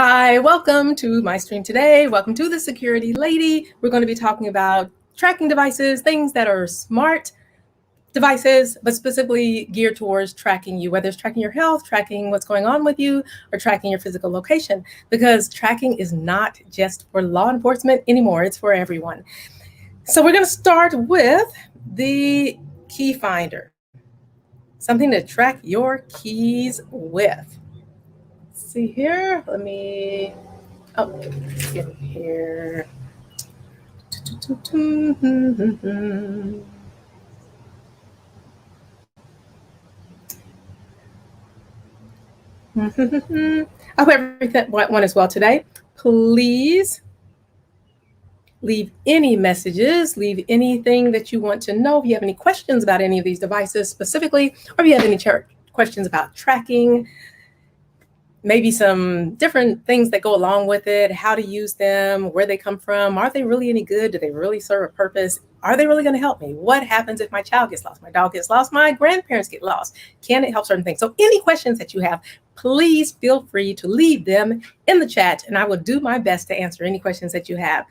Hi, welcome to my stream today. Welcome to the Security Lady. We're going to be talking about tracking devices, things that are smart devices, but specifically geared towards tracking you, whether it's tracking your health, tracking what's going on with you, or tracking your physical location, because tracking is not just for law enforcement anymore, it's for everyone. So we're going to start with the key finder, something to track your keys with. See here, let me, get in here. I hope everything went as well today. Please leave any messages, leave anything that you want to know. If you have any questions about any of these devices specifically, or if you have any questions about tracking, maybe some different things that go along with it, how to use them, where they come from, are they really any good? Do they really serve a purpose? Are they really going to help me? What happens if my child gets lost, my dog gets lost, my grandparents get lost? Can it help certain things? So any questions that you have, please feel free to leave them in the chat, and I will do my best to answer any questions that you have.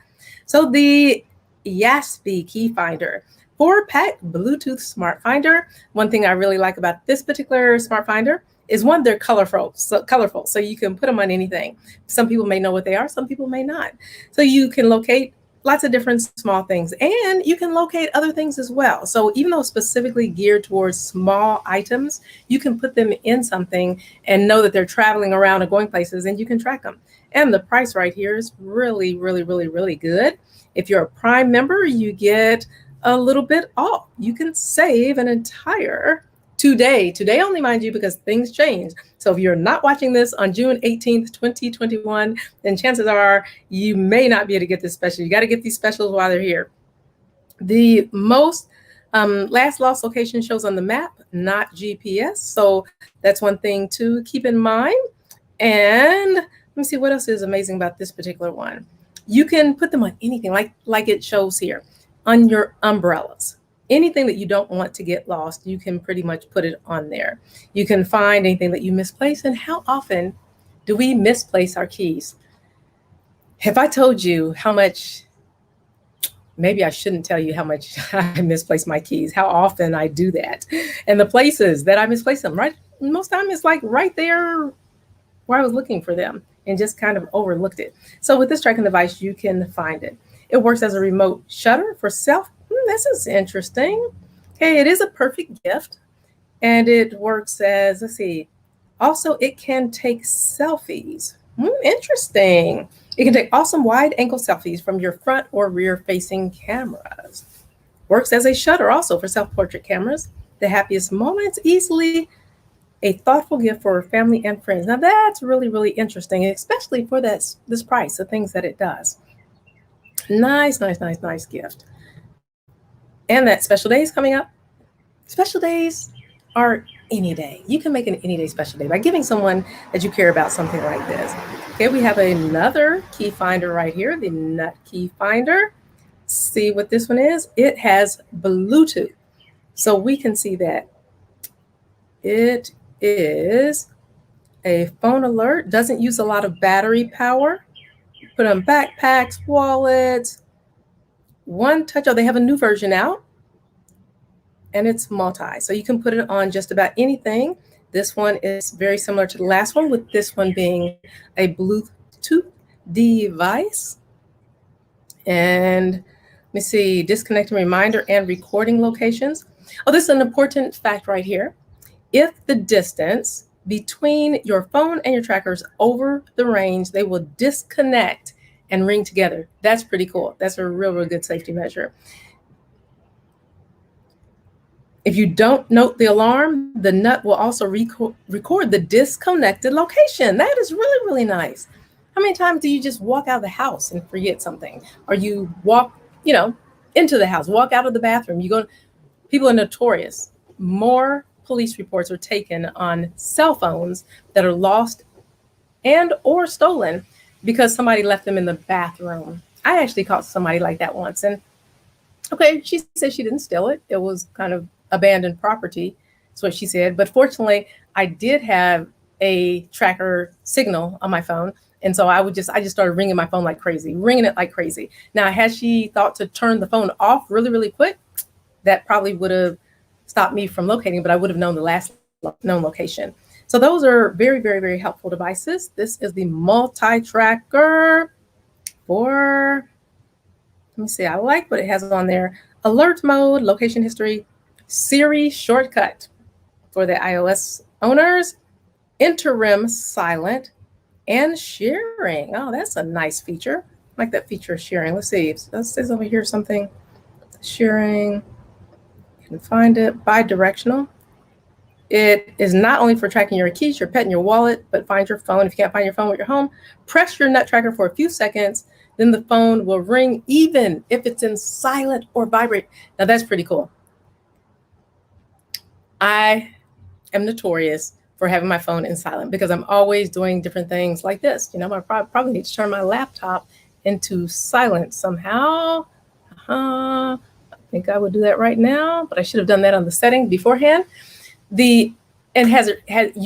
So the YASPI key finder, 4-pack Bluetooth smart finder. One thing I really like about this particular smart finder is one, they're colorful, so you can put them on anything. Some people may know what they are, some people may not. So you can locate lots of different small things, and you can locate other things as well. So even though it's specifically geared towards small items, you can put them in something and know that they're traveling around or going places, and you can track them. And the price right here is really, really, really, really good. If you're a Prime member, you get a little bit off. You can save an entire today only, mind you, because things change. So if you're not watching this on June 18th, 2021, then chances are you may not be able to get this special. You got to get these specials while they're here. The most last lost location shows on the map, not GPS. So that's one thing to keep in mind. And let me see what else is amazing about this particular one. You can put them on anything, like it shows here, on your umbrellas. Anything that you don't want to get lost, you can pretty much put it on there. You can find anything that you misplace. And how often do we misplace our keys? Have I told you how much? Maybe I shouldn't tell you how much I misplace my keys, how often I do that. And the places that I misplace them, right? Most time it's like right there where I was looking for them and just kind of overlooked it. So with this tracking device, you can find it. It works as a remote shutter for self. This is interesting. Okay, it is a perfect gift. And it works as, let's see, also it can take selfies. Interesting. It can take awesome wide angle selfies from your front or rear facing cameras. Works as a shutter also for self-portrait cameras. The happiest moments, easily a thoughtful gift for family and friends. Now that's really, really interesting, especially for this price, the things that it does. Nice, nice, nice, nice gift. And that special day is coming up. Special days are any day. You can make an any day special day by giving someone that you care about something like this. Okay, we have another key finder right here, the Nut Key Finder. See what this one is? It has Bluetooth. So we can see that it is a phone alert, doesn't use a lot of battery power. Put on backpacks, wallets, one touch. Oh, they have a new version out, and it's multi. So you can put it on just about anything. This one is very similar to the last one, with this one being a Bluetooth device. And let me see, disconnecting reminder and recording locations. Oh, this is an important fact right here. If the distance between your phone and your trackers over the range, they will disconnect and ring together. That's pretty cool. That's a real, real good safety measure. If you don't note the alarm, the Nut will also record the disconnected location. That is really, really nice. How many times do you just walk out of the house and forget something? Or you walk, into the house, walk out of the bathroom. People are notorious. More police reports are taken on cell phones that are lost and or stolen because somebody left them in the bathroom. I actually caught somebody like that once, and okay, she said she didn't steal it. It was kind of abandoned property. That's what she said. But fortunately, I did have a tracker signal on my phone. And so I just started ringing my phone like crazy, ringing it like crazy. Now, had she thought to turn the phone off really, really quick, that probably would have stopped me from locating, but I would have known the last known location. So those are very, very, very helpful devices. This is the multi-tracker for, let me see, I like what it has on there. Alert mode, location history, Siri shortcut for the iOS owners, interim silent, and sharing. Oh, that's a nice feature. I like that feature of sharing. Let's see. It says over here something. Sharing. You can find it. Bi-directional. It is not only for tracking your keys, your pet, and your wallet, but find your phone. If you can't find your phone with your home, press your nut tracker for a few seconds. Then the phone will ring even if it's in silent or vibrate. Now that's pretty cool. I am notorious for having my phone in silent because I'm always doing different things like this. You know, I probably need to turn my laptop into silent somehow. I think I would do that right now, but I should have done that on the setting beforehand. You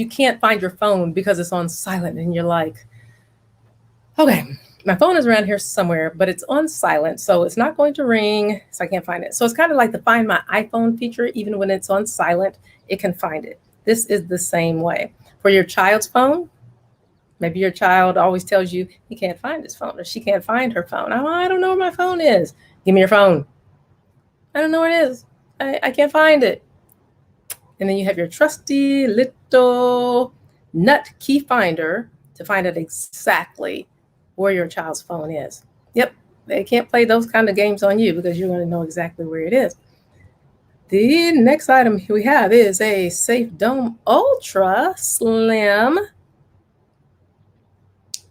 can't find your phone because it's on silent, and you're like, okay, my phone is around here somewhere, but it's on silent, so it's not going to ring, so I can't find it. So it's kind of like the Find My iPhone feature. Even when it's on silent, it can find it. This is the same way. For your child's phone, maybe your child always tells you he can't find his phone or she can't find her phone. Oh, I don't know where my phone is. Give me your phone. I don't know where it is. I can't find it. And then you have your trusty little nut key finder to find out exactly where your child's phone is. Yep, they can't play those kind of games on you because you're going to know exactly where it is. The next item we have is a SafeDome Ultra Slim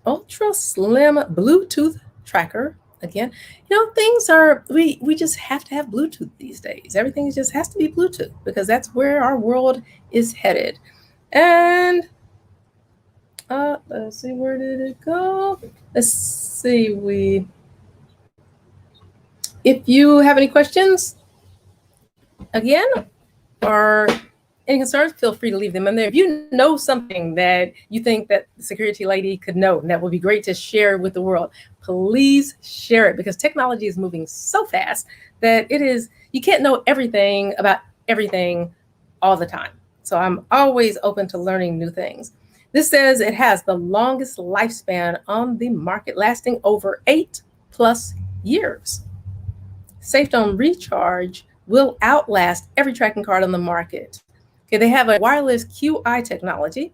Bluetooth tracker. Again, you know, things are, we just have to have Bluetooth these days. Everything just has to be Bluetooth because that's where our world is headed. And let's see, where did it go? Let's see, if you have any questions, again, or any concerns, feel free to leave them in there. If you know something that you think that the security lady could know, and that would be great to share with the world, please share it, because technology is moving so fast that you can't know everything about everything all the time. So I'm always open to learning new things. This says it has the longest lifespan on the market, lasting over 8+ years. SafeDome Recharge will outlast every tracking card on the market. Okay, they have a wireless QI technology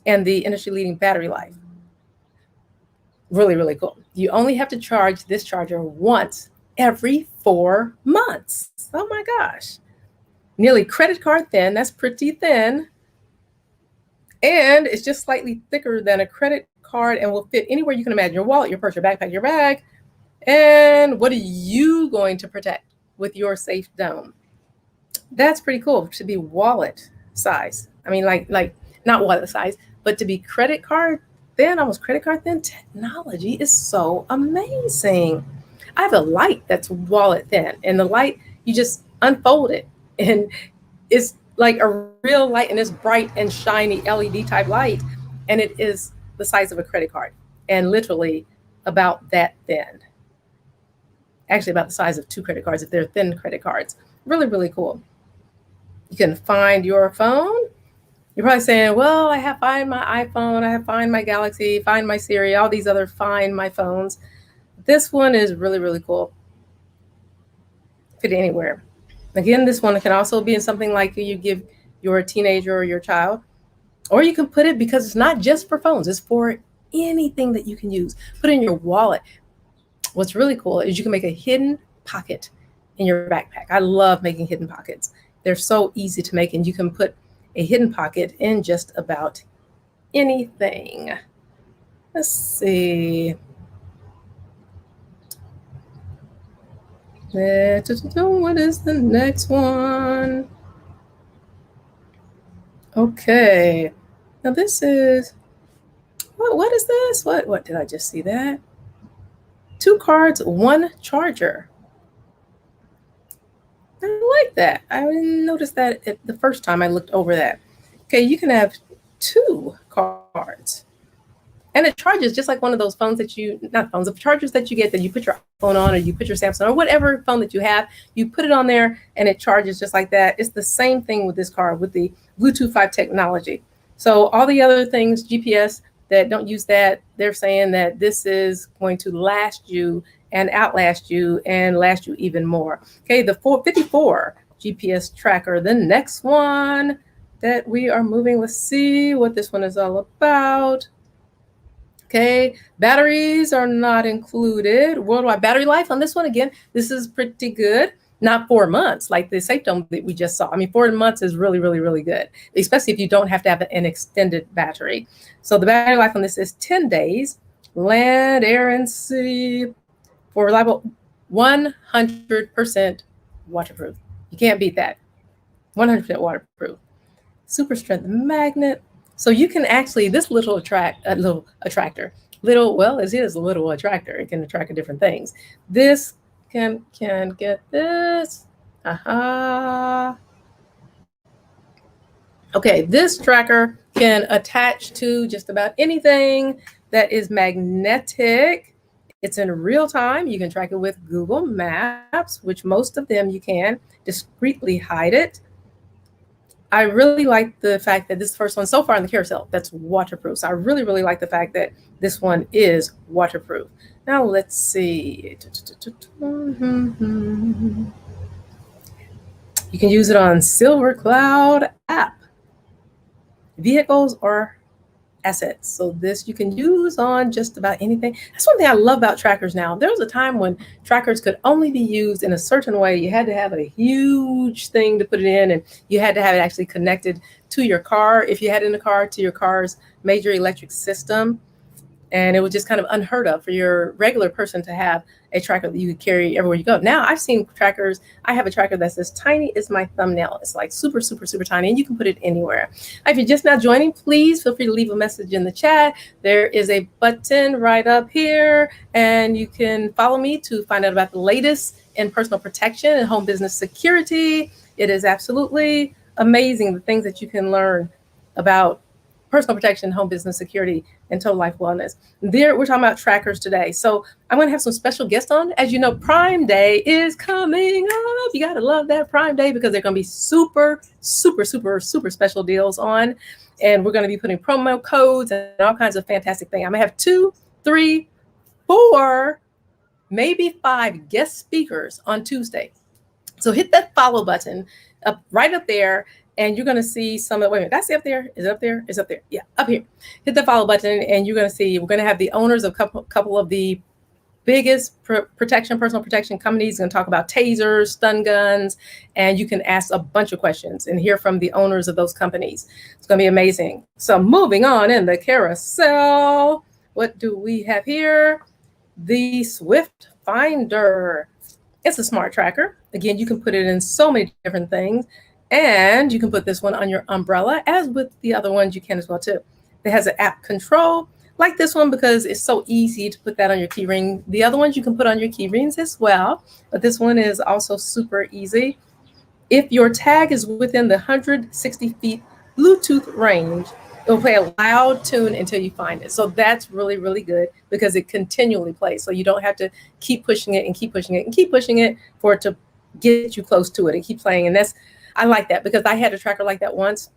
and the industry-leading battery life. Really, really cool. You only have to charge this charger once every 4 months. Oh my gosh. Nearly credit card thin. That's pretty thin. And it's just slightly thicker than a credit card and will fit anywhere you can imagine. Your wallet, your purse, your backpack, your bag. And what are you going to protect with your SafeDome? That's pretty cool to be wallet size. I mean, like not wallet size, but to be credit card thin, almost credit card thin. Technology is so amazing. I have a light that's wallet thin, and the light, you just unfold it, and it's like a real light, and it's bright and shiny LED type light, and it is the size of a credit card, and literally about that thin. Actually, about the size of 2 credit cards if they're thin credit cards. Really, really cool. You can find your phone. You're probably saying, well, I have Find My iPhone, I have Find My Galaxy, Find My Siri, all these other Find My phones. This one is really, really cool. Fit anywhere. Again, this one can also be in something like you give your teenager or your child, or you can put it, because it's not just for phones, it's for anything that you can use. Put it in your wallet. What's really cool is you can make a hidden pocket in your backpack. I love making hidden pockets. They're so easy to make, and you can put a hidden pocket in just about anything. Let's see. What is the next one? Okay. Now this is, what is this? What did I just see that? 2 cards, 1 charger. I like that. I didn't notice that the first time I looked over that. Okay, you can have 2 cards. And it charges just like one of those phones that not phones, the chargers that you get that you put your phone on, or you put your Samsung or whatever phone that you have, you put it on there and it charges just like that. It's the same thing with this car with the Bluetooth 5 technology. So all the other things, GPS, that don't use that, they're saying that this is going to last you and outlast you and last you even more. Okay, the 454 GPS tracker, the next one that we are moving. Let's see what this one is all about. Okay, batteries are not included. Worldwide battery life on this one, again, this is pretty good. Not 4 months like the SafeDome that we just saw. I mean, 4 months is really, really, really good, especially if you don't have to have an extended battery. So the battery life on this is 10 days, land, air, and sea, for reliable, 100% waterproof. You can't beat that. 100% waterproof. Super strength magnet. So you can actually, this little attractor, well, it is a little attractor. It can attract different things. This can get this. Okay, this tracker can attach to just about anything that is magnetic. It's in real time. You can track it with Google Maps, which most of them you can discreetly hide it. I really like the fact that this first one so far in the carousel, that's waterproof. So I really, really like the fact that this one is waterproof. Now let's see. You can use it on Silver Cloud app, vehicles or assets. So this you can use on just about anything. That's one thing I love about trackers now. There was a time when trackers could only be used in a certain way. You had to have a huge thing to put it in, and you had to have it actually connected to your car, if you had it in the car, to your car's major electric system. And it was just kind of unheard of for your regular person to have a tracker that you could carry everywhere you go. Now I've seen trackers. I have a tracker that's as tiny as my thumbnail. It's like super, super, super tiny, and you can put it anywhere. If you're just now joining, please feel free to leave a message in the chat. There is a button right up here, and you can follow me to find out about the latest in personal protection and home business security. It is absolutely amazing the things that you can learn about personal protection, home business security, and total life wellness. We're talking about trackers today. So I'm going to have some special guests on. As you know, Prime Day is coming up. You got to love that Prime Day, because they're going to be super, super, super, super special deals on. And we're going to be putting promo codes and all kinds of fantastic things. I'm going to have 2, 3, 4, maybe 5 guest speakers on Tuesday. So hit that follow button right up there. And you're going to see some of, wait a minute, that's up there. Is it up there? It's up there. Yeah, up here. Hit the follow button, and you're going to see, we're going to have the owners of a couple of the biggest personal protection companies. Going to talk about tasers, stun guns, and you can ask a bunch of questions and hear from the owners of those companies. It's going to be amazing. So moving on in the carousel, what do we have here? The Swift Finder. It's a smart tracker. Again, you can put it in so many different things. And you can put this one on your umbrella, as with the other ones you can as well too. It has an app control like this one, because it's so easy to put that on your key ring. The other ones you can put on your key rings as well, but this one is also super easy. If your tag is within the 160 feet Bluetooth range, it will play a loud tune until you find it. So that's really, really good, because it continually plays. So you don't have to keep pushing it and keep pushing it and keep pushing it for it to get you close to it and keep playing. And I like that, because I had a tracker like that once.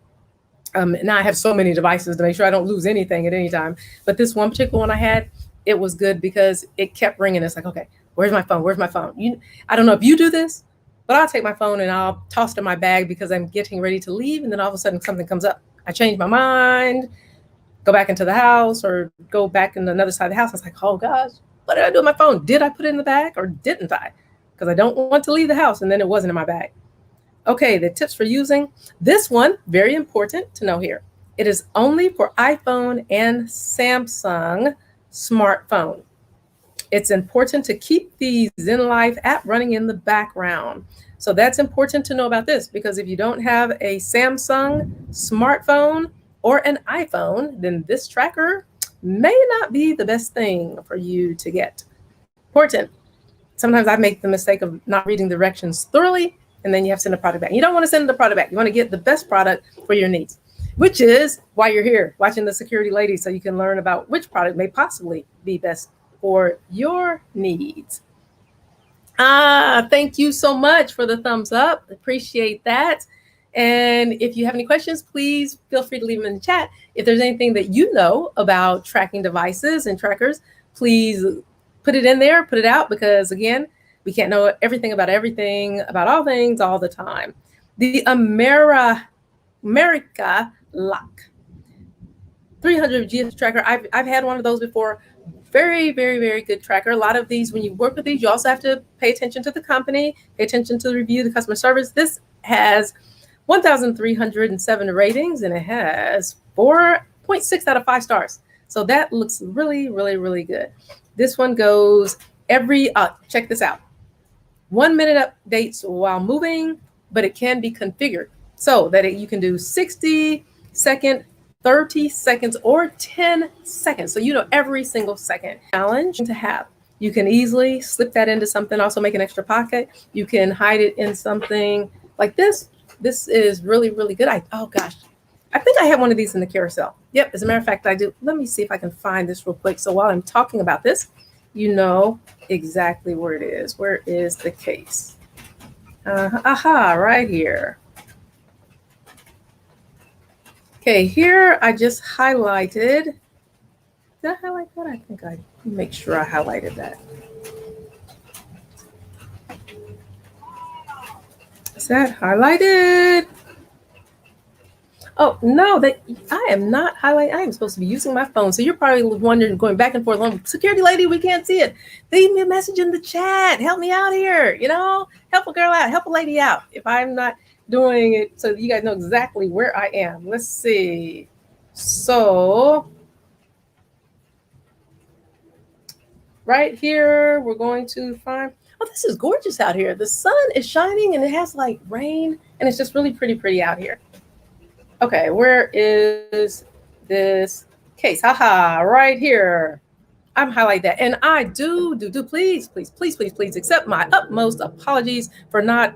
Now I have so many devices to make sure I don't lose anything at any time. But this one particular one I had, it was good because it kept ringing. It's like, okay, where's my phone? Where's my phone? I don't know if you do this, but I'll take my phone and I'll toss it in my bag because I'm getting ready to leave. And then all of a sudden something comes up. I change my mind, go back into the house, or go back in another side of the house. I was like, oh gosh, what did I do with my phone? Did I put it in the bag or didn't I? Because I don't want to leave the house and then it wasn't in my bag. Okay, the tips for using this one, very important to know here. It is only for iPhone and Samsung smartphone. It's important to keep the ZenLife app running in the background. So that's important to know about this, because if you don't have a Samsung smartphone or an iPhone, then this tracker may not be the best thing for you to get. Important. Sometimes I make the mistake of not reading the directions thoroughly, and then you have to send the product back. You don't want to send the product back. You want to get the best product for your needs. which is why you're here watching the Security Lady, so you can learn about which product may possibly be best for your needs. Thank you so much for the thumbs up. Appreciate that. And if you have any questions, please feel free to leave them in the chat. If there's anything that you know about tracking devices and trackers, please put it in there, put it out, because again, we can't know everything about all things all the time. The America Lock 300 GS tracker. I've had one of those before. Very, very, very good tracker. A lot of these, when you work with these, you also have to pay attention to the company, pay attention to the review, the customer service. This has 1,307 ratings, and it has 4.6 out of 5 stars. So that looks really, really, really good. This one goes every, check this out, 1 minute updates while moving, but it can be configured so that you can do 60-second, 30 seconds, or 10 seconds. So you know every single second. Challenge to have. You can easily slip that into something, also make an extra pocket. You can hide it in something like this. This is really, really good. Oh gosh, I think I have one of these in the carousel. Yep, as a matter of fact, I do. Let me see if I can find this real quick. So while I'm talking about this, you know exactly where it is. Where is the case? Aha, right here. Okay, here I just highlighted. Did I highlight that? I think I make sure I highlighted that. Is that highlighted? Oh, no, I am not highlighting. I am supposed to be using my phone. So you're probably wondering, going back and forth, Security Lady, we can't see it. Leave me a message in the chat. Help me out here. You know, help a girl out, help a lady out. If I'm not doing it, so you guys know exactly where I am. Let's see. So right here, we're going to find, oh, this is gorgeous out here. The sun is shining and it has like rain, and it's just really pretty out here. Okay, where is this case? Haha, right here. I'm highlighting that. And I do, please accept my utmost apologies for not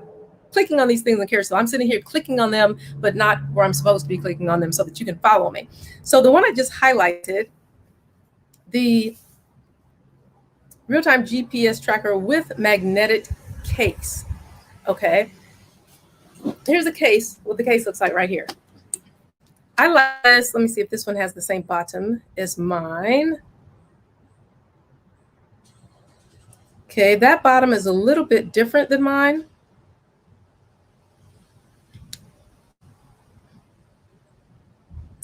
clicking on these things in carousel. I'm sitting here clicking on them, but not where I'm supposed to be clicking on them, so that you can follow me. So the one I just highlighted, the real-time GPS tracker with magnetic case. Okay. Here's the case, what the case looks like right here. I like this. Let me see if this one has the same bottom as mine. Okay, that bottom is a little bit different than mine.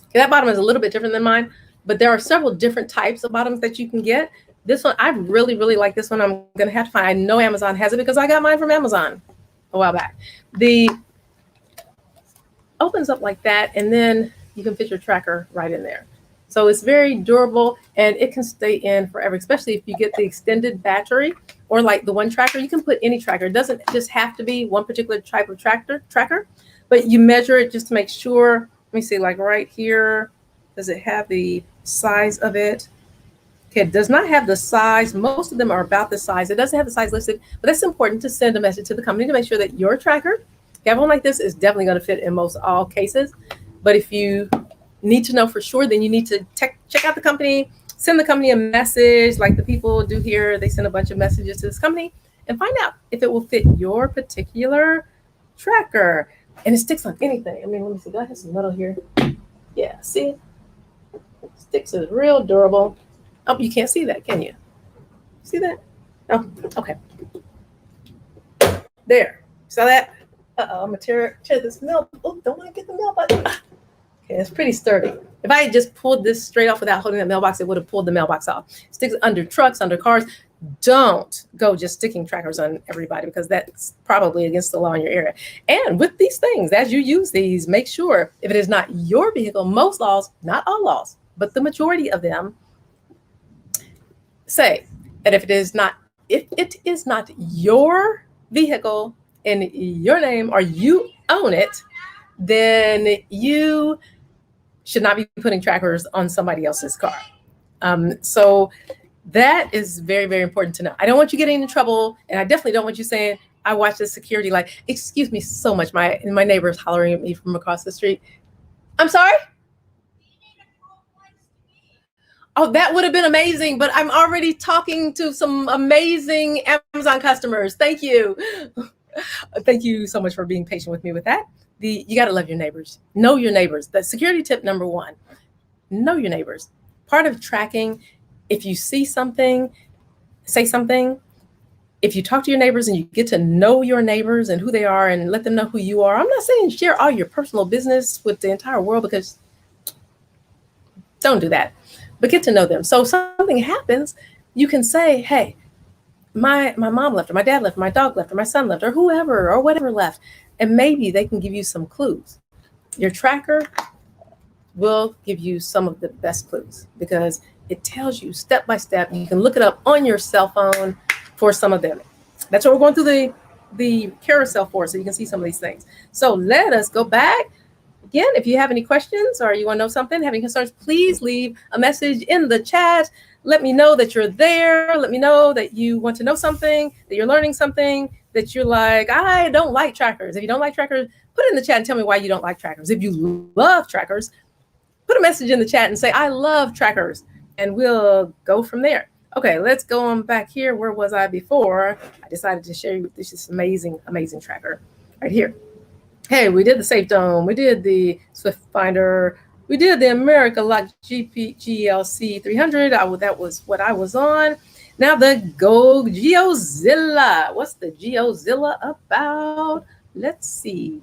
Okay, that bottom is a little bit different than mine, but there are several different types of bottoms that you can get. This one, I really, really like this one. I'm going to have to find, I know Amazon has it because I got mine from Amazon a while back. The opens up like that, and then you can fit your tracker right in there. So it's very durable, and it can stay in forever, especially if you get the extended battery, or like the one tracker. You can put any tracker. It doesn't just have to be one particular type of tracker, but you measure it just to make sure. Let me see, like right here, does it have the size of it? Okay, it does not have the size. Most of them are about the size. It doesn't have the size listed, but that's important to send a message to the company to make sure that your tracker, if you have one like this, is definitely going to fit in most all cases. But if you need to know for sure, then you need to check out the company, send the company a message like the people do here. They send a bunch of messages to this company and find out if it will fit your particular tracker. And it sticks on anything. I mean, let me see. Do I have some metal here? Yeah, see? Sticks is real durable. Oh, you can't see that, can you? See that? Oh, okay. There. Saw that? Uh-oh, I'm going to tear this mail. Oh, don't want to get the mail button. Okay, it's pretty sturdy. If I had just pulled this straight off without holding that mailbox, it would have pulled the mailbox off. It sticks under trucks, under cars. Don't go just sticking trackers on everybody, because that's probably against the law in your area. And with these things, as you use these, make sure if it is not your vehicle, most laws, not all laws, but the majority of them say that if it is not your vehicle in your name, or you own it, then you should not be putting trackers on somebody else's car. So that is very, very important to know. I don't want you getting in trouble, and I definitely don't want you saying, I watched the security light. Excuse me so much. My neighbor is hollering at me from across the street. I'm sorry? Oh, that would have been amazing, but I'm already talking to some amazing Amazon customers. Thank you. Thank you so much for being patient with me with that. You got to love your neighbors. Know your neighbors. The security tip number one, know your neighbors. Part of tracking, if you see something, say something. If you talk to your neighbors and you get to know your neighbors and who they are and let them know who you are, I'm not saying share all your personal business with the entire world, because don't do that, but get to know them. So if something happens, you can say, hey, my mom left, or my dad left, or my dog left, or my son left, or whoever or whatever left. And maybe they can give you some clues. Your tracker will give you some of the best clues because it tells you step by step. You can look it up on your cell phone for some of them. That's what we're going through the carousel for, so you can see some of these things. So let us go back. Again, if you have any questions or you want to know something, have any concerns, please leave a message in the chat. Let me know that you're there. Let me know that you want to know something, that you're learning something, that you're like, I don't like trackers. If you don't like trackers, put it in the chat and tell me why you don't like trackers. If you love trackers, put a message in the chat and say, I love trackers, and we'll go from there. Okay, let's go on back here. Where was I before? I decided to share you with this amazing, amazing tracker right here. Hey, we did the Safe Dome. We did the Swift Finder. We did the America Lock GLC 300. That was what I was on. Now the Go GeoZilla. What's the GeoZilla about? Let's see.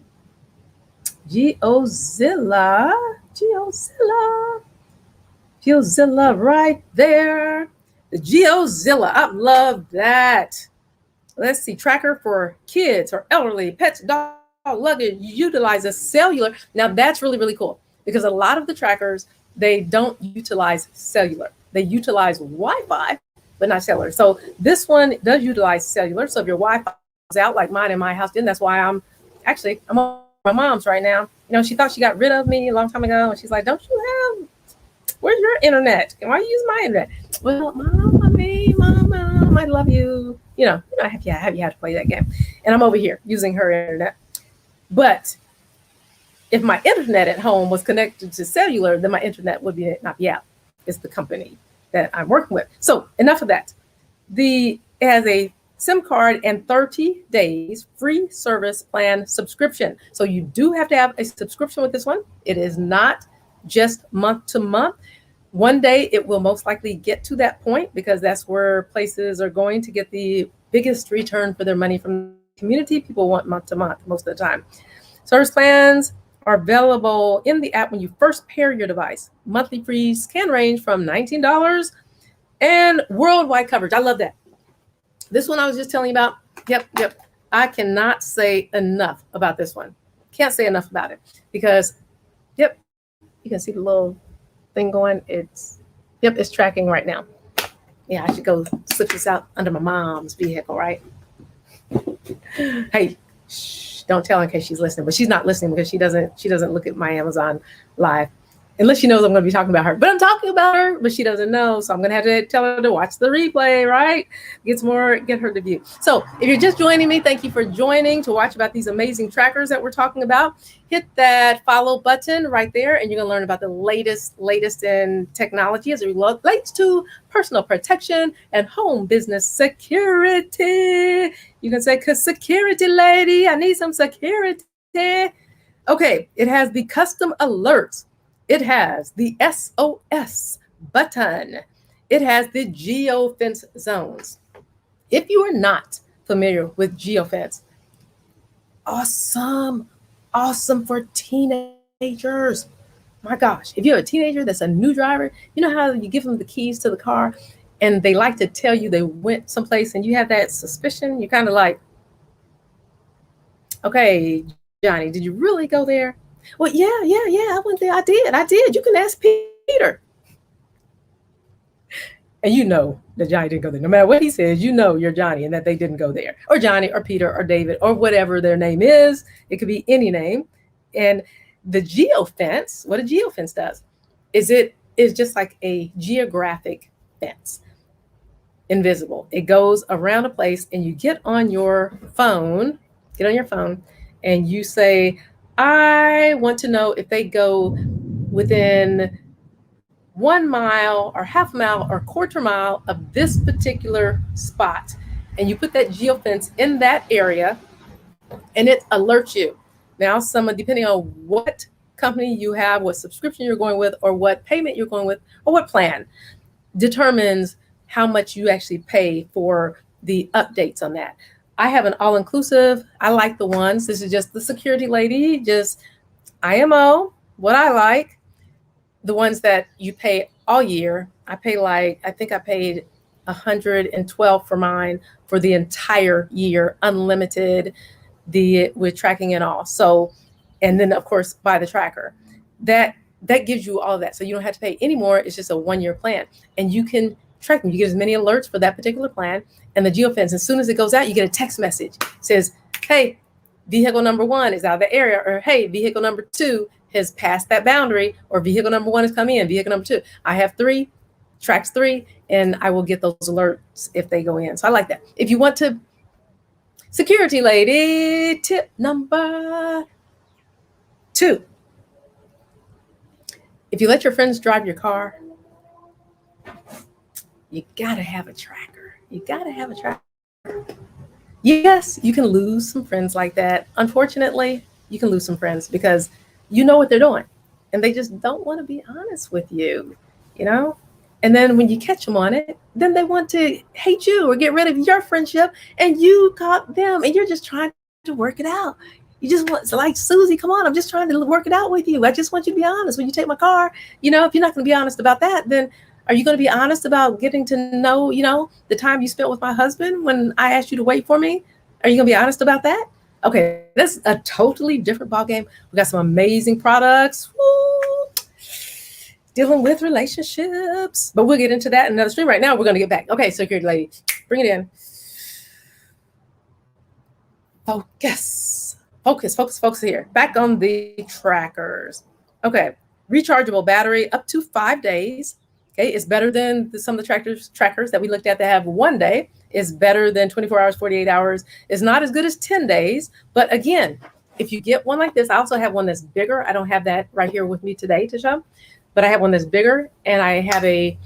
GeoZilla right there. The GeoZilla. I love that. Let's see. Tracker for kids or elderly, pets, dogs, luggage, utilizes cellular. Now that's really, really cool, because a lot of the trackers, they don't utilize cellular. They utilize Wi-Fi, but not cellular. So this one does utilize cellular. So if your Wi-Fi is out, like mine in my house didn't, that's why I'm on my mom's right now. You know, she thought she got rid of me a long time ago, and she's like, don't you have, where's your internet? Why use my internet? Well, mom, I love you. You know, I have to play that game. And I'm over here using her internet. But if my internet at home was connected to cellular, then my internet would not be out. It's the company that I'm working with. So enough of that. It has a SIM card and 30 days free service plan subscription. So you do have to have a subscription with this one. It is not just month to month. One day it will most likely get to that point, because that's where places are going to get the biggest return for their money from the community. People want month to month most of the time. Service plans are available in the app when you first pair your device. Monthly fees can range from $19 and worldwide coverage. I love that. This one I was just telling you about. Yep. I cannot say enough about this one. Can't say enough about it, because, you can see the little thing going. It's tracking right now. Yeah, I should go slip this out under my mom's vehicle, right? Hey, shh, don't tell her in case she's listening, but she's not listening because she doesn't look at my Amazon Live unless she knows I'm going to be talking about her. But I'm talking about her, but she doesn't know, so I'm going to have to tell her to watch the replay, right? Get her to view. So if you're just joining me, thank you for joining to watch about these amazing trackers that we're talking about. Hit that follow button right there, and you're going to learn about the latest in technology as it relates to personal protection and home business security. You can say, "'Cause security lady, I need some security." Okay, it has the custom alerts. It has the SOS button. It has the geofence zones. If you are not familiar with geofence, awesome for teenagers. My gosh, if you're a teenager that's a new driver, you know how you give them the keys to the car and they like to tell you they went someplace and you have that suspicion. You're kind of like, okay, Johnny, did you really go there? Well, yeah, I went there. I did. You can ask Peter. And you know that Johnny didn't go there. No matter what he says, you know you're Johnny and that they didn't go there. Or Johnny or Peter or David or whatever their name is. It could be any name. And the geofence, what a geofence does, is it is just like a geographic fence. Invisible. It goes around a place and you get on your phone and you say, I want to know if they go within 1 mile or half mile or quarter mile of this particular spot. And you put that geofence in that area and it alerts you. Now, depending on what company you have, what subscription you're going with, or what payment you're going with, or what plan, determines how much you actually pay for the updates on that. I have an all-inclusive. I like the ones. This is just the security lady, just IMO, what I like. The ones that you pay all year. I think I paid $112 for mine for the entire year, unlimited, with tracking and all. So, and then of course buy the tracker. That gives you all of that. So you don't have to pay any more. It's just a 1-year plan. And you can track them. You get as many alerts for that particular plan. And the geofence, as soon as it goes out, you get a text message. It says, hey, vehicle number 1 is out of the area, or hey, vehicle number 2 has passed that boundary, or vehicle number 1 has come in, vehicle number 2. I have 3, tracks 3, and I will get those alerts if they go in. So I like that. If you want to, security lady, tip number 2. If you let your friends drive your car, you gotta have a tracker. You gotta have a tracker. Yes, you can lose some friends like that. Unfortunately, you can lose some friends because you know what they're doing and they just don't want to be honest with you, you know? And then when you catch them on it, then they want to hate you or get rid of your friendship, and you caught them and you're just trying to work it out. You just want, like, Susie, come on, I'm just trying to work it out with you. I just want you to be honest. When you take my car, you know, if you're not going to be honest about that, then are you going to be honest about getting to know, you know, the time you spent with my husband when I asked you to wait for me? Are you going to be honest about that? Okay, that's a totally different ballgame. We got some amazing products. Woo! Dealing with relationships. But we'll get into that in another stream. Right now, we're going to get back. Okay, security lady, bring it in. Focus here. Back on the trackers. Okay, rechargeable battery up to 5 days. Okay, it's better than some of the trackers that we looked at that have 1 day. It's better than 24 hours, 48 hours. It's not as good as 10 days. But again, if you get one like this, I also have one that's bigger. I don't have that right here with me today to show, but I have one that's bigger, and I have a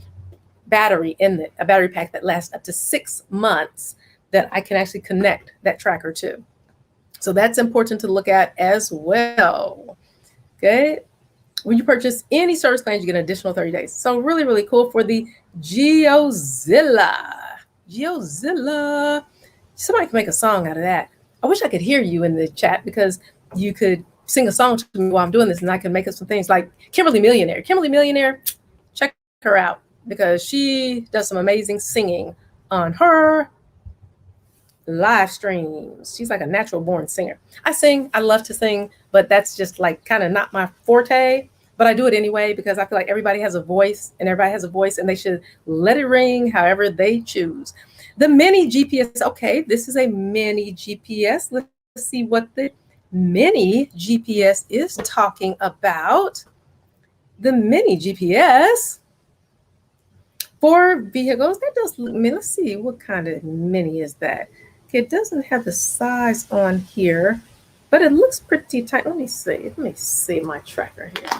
battery in it, a battery pack that lasts up to 6 months that I can actually connect that tracker to. So that's important to look at as well. Okay. When you purchase any service plans, you get an additional 30 days. So really, really cool for the GeoZilla. GeoZilla. Somebody can make a song out of that. I wish I could hear you in the chat, because you could sing a song to me while I'm doing this, and I can make up some things like Kimberly Millionaire. Kimberly Millionaire, check her out, because she does some amazing singing on her live streams. She's like a natural born singer. I sing, I love to sing, but that's just like kind of not my forte, but I do it anyway because I feel like everybody has a voice, and they should let it ring however they choose. The mini GPS. Okay, this is a mini GPS. Let's see what the mini GPS is talking about. The mini GPS for vehicles. That does, let's see, what kind of mini is that? It doesn't have the size on here, but it looks pretty tight. Let me see my tracker here.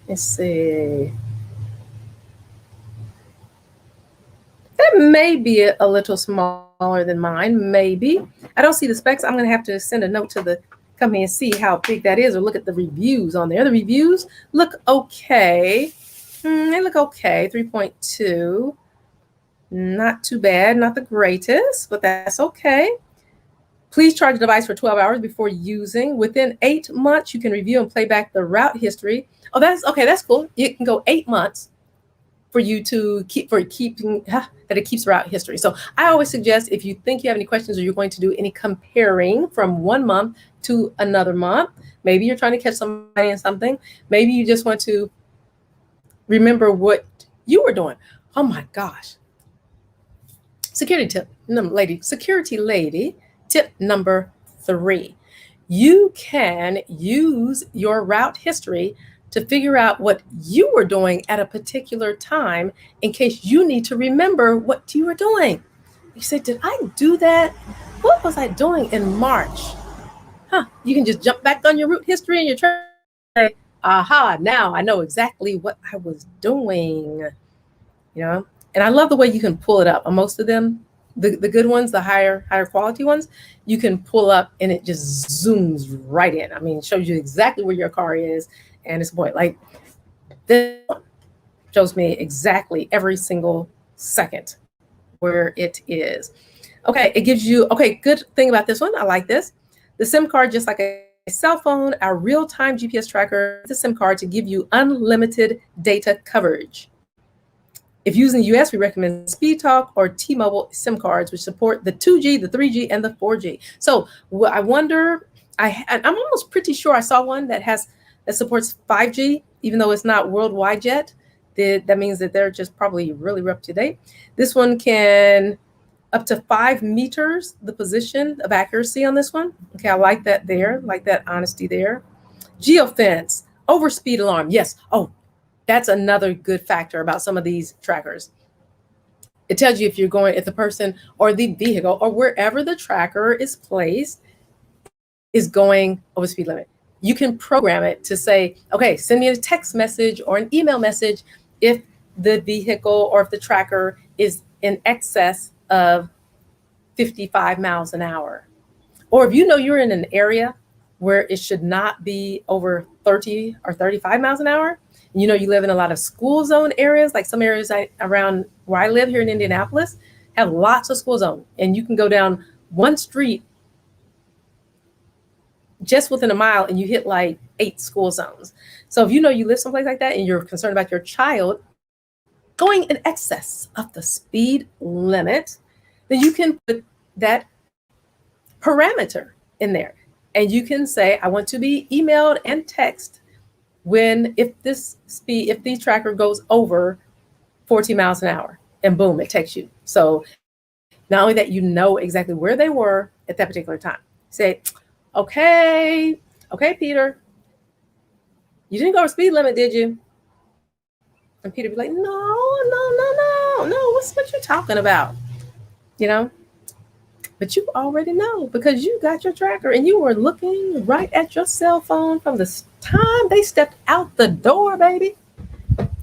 Let's see. That may be a little smaller than mine, maybe. I don't see the specs. I'm going to have to send a note to the company and see how big that is, or look at the reviews on there. The reviews look okay. They look okay, 3.2. Not too bad, not the greatest, but that's okay. Please charge the device for 12 hours before using. Within 8 months, you can review and play back the route history. Oh, that's okay. That's cool. It can go 8 months for you to keeping that it keeps route history. So I always suggest, if you think you have any questions or you're going to do any comparing from 1 month to another month, maybe you're trying to catch somebody in something. Maybe you just want to remember what you were doing. Oh my gosh. Security lady, tip number 3. You can use your route history to figure out what you were doing at a particular time in case you need to remember what you were doing. You say, did I do that what was I doing in March? You can just jump back on your route history and your track. Say, aha, now I know exactly what I was doing. You know, and I love the way you can pull it up on most of them. The good ones, the higher quality ones, you can pull up and it just zooms right in. I mean, it shows you exactly where your car is, and it's like this one shows me exactly every single second where it is. Okay, it gives you, okay, good thing about this one, I like this. The SIM card, just like a cell phone, our real-time GPS tracker, the SIM card to give you unlimited data coverage. If using the US, we recommend Speed Talk or T-Mobile SIM cards, which support the 2G, the 3G, and the 4G. So I wonder, I'm almost pretty sure I saw one that supports 5G, even though it's not worldwide yet. That means that they're just probably really up to date. This one can up to 5 meters, the position of accuracy on this one. Okay, I like that there, like that honesty there. Geofence, overspeed alarm. Yes. Oh, that's another good factor about some of these trackers. It tells you if the person or the vehicle or wherever the tracker is placed is going over speed limit. You can program it to say, okay, send me a text message or an email message if the vehicle or if the tracker is in excess of 55 miles an hour. Or if you know you're in an area where it should not be over 30 or 35 miles an hour, and you know you live in a lot of school zone areas, like some areas around where I live here in Indianapolis have lots of school zone, and you can go down one street just within a mile and you hit like 8 school zones. So if you know you live someplace like that and you're concerned about your child going in excess of the speed limit, then you can put that parameter in there. And you can say, I want to be emailed and text if the tracker goes over 40 miles an hour, and boom, it takes you. So not only that, you know exactly where they were at that particular time. Say, okay, Peter, you didn't go over speed limit, did you? And Peter be like, no, what you talking about? You know? But you already know because you got your tracker and you were looking right at your cell phone from the time they stepped out the door, baby.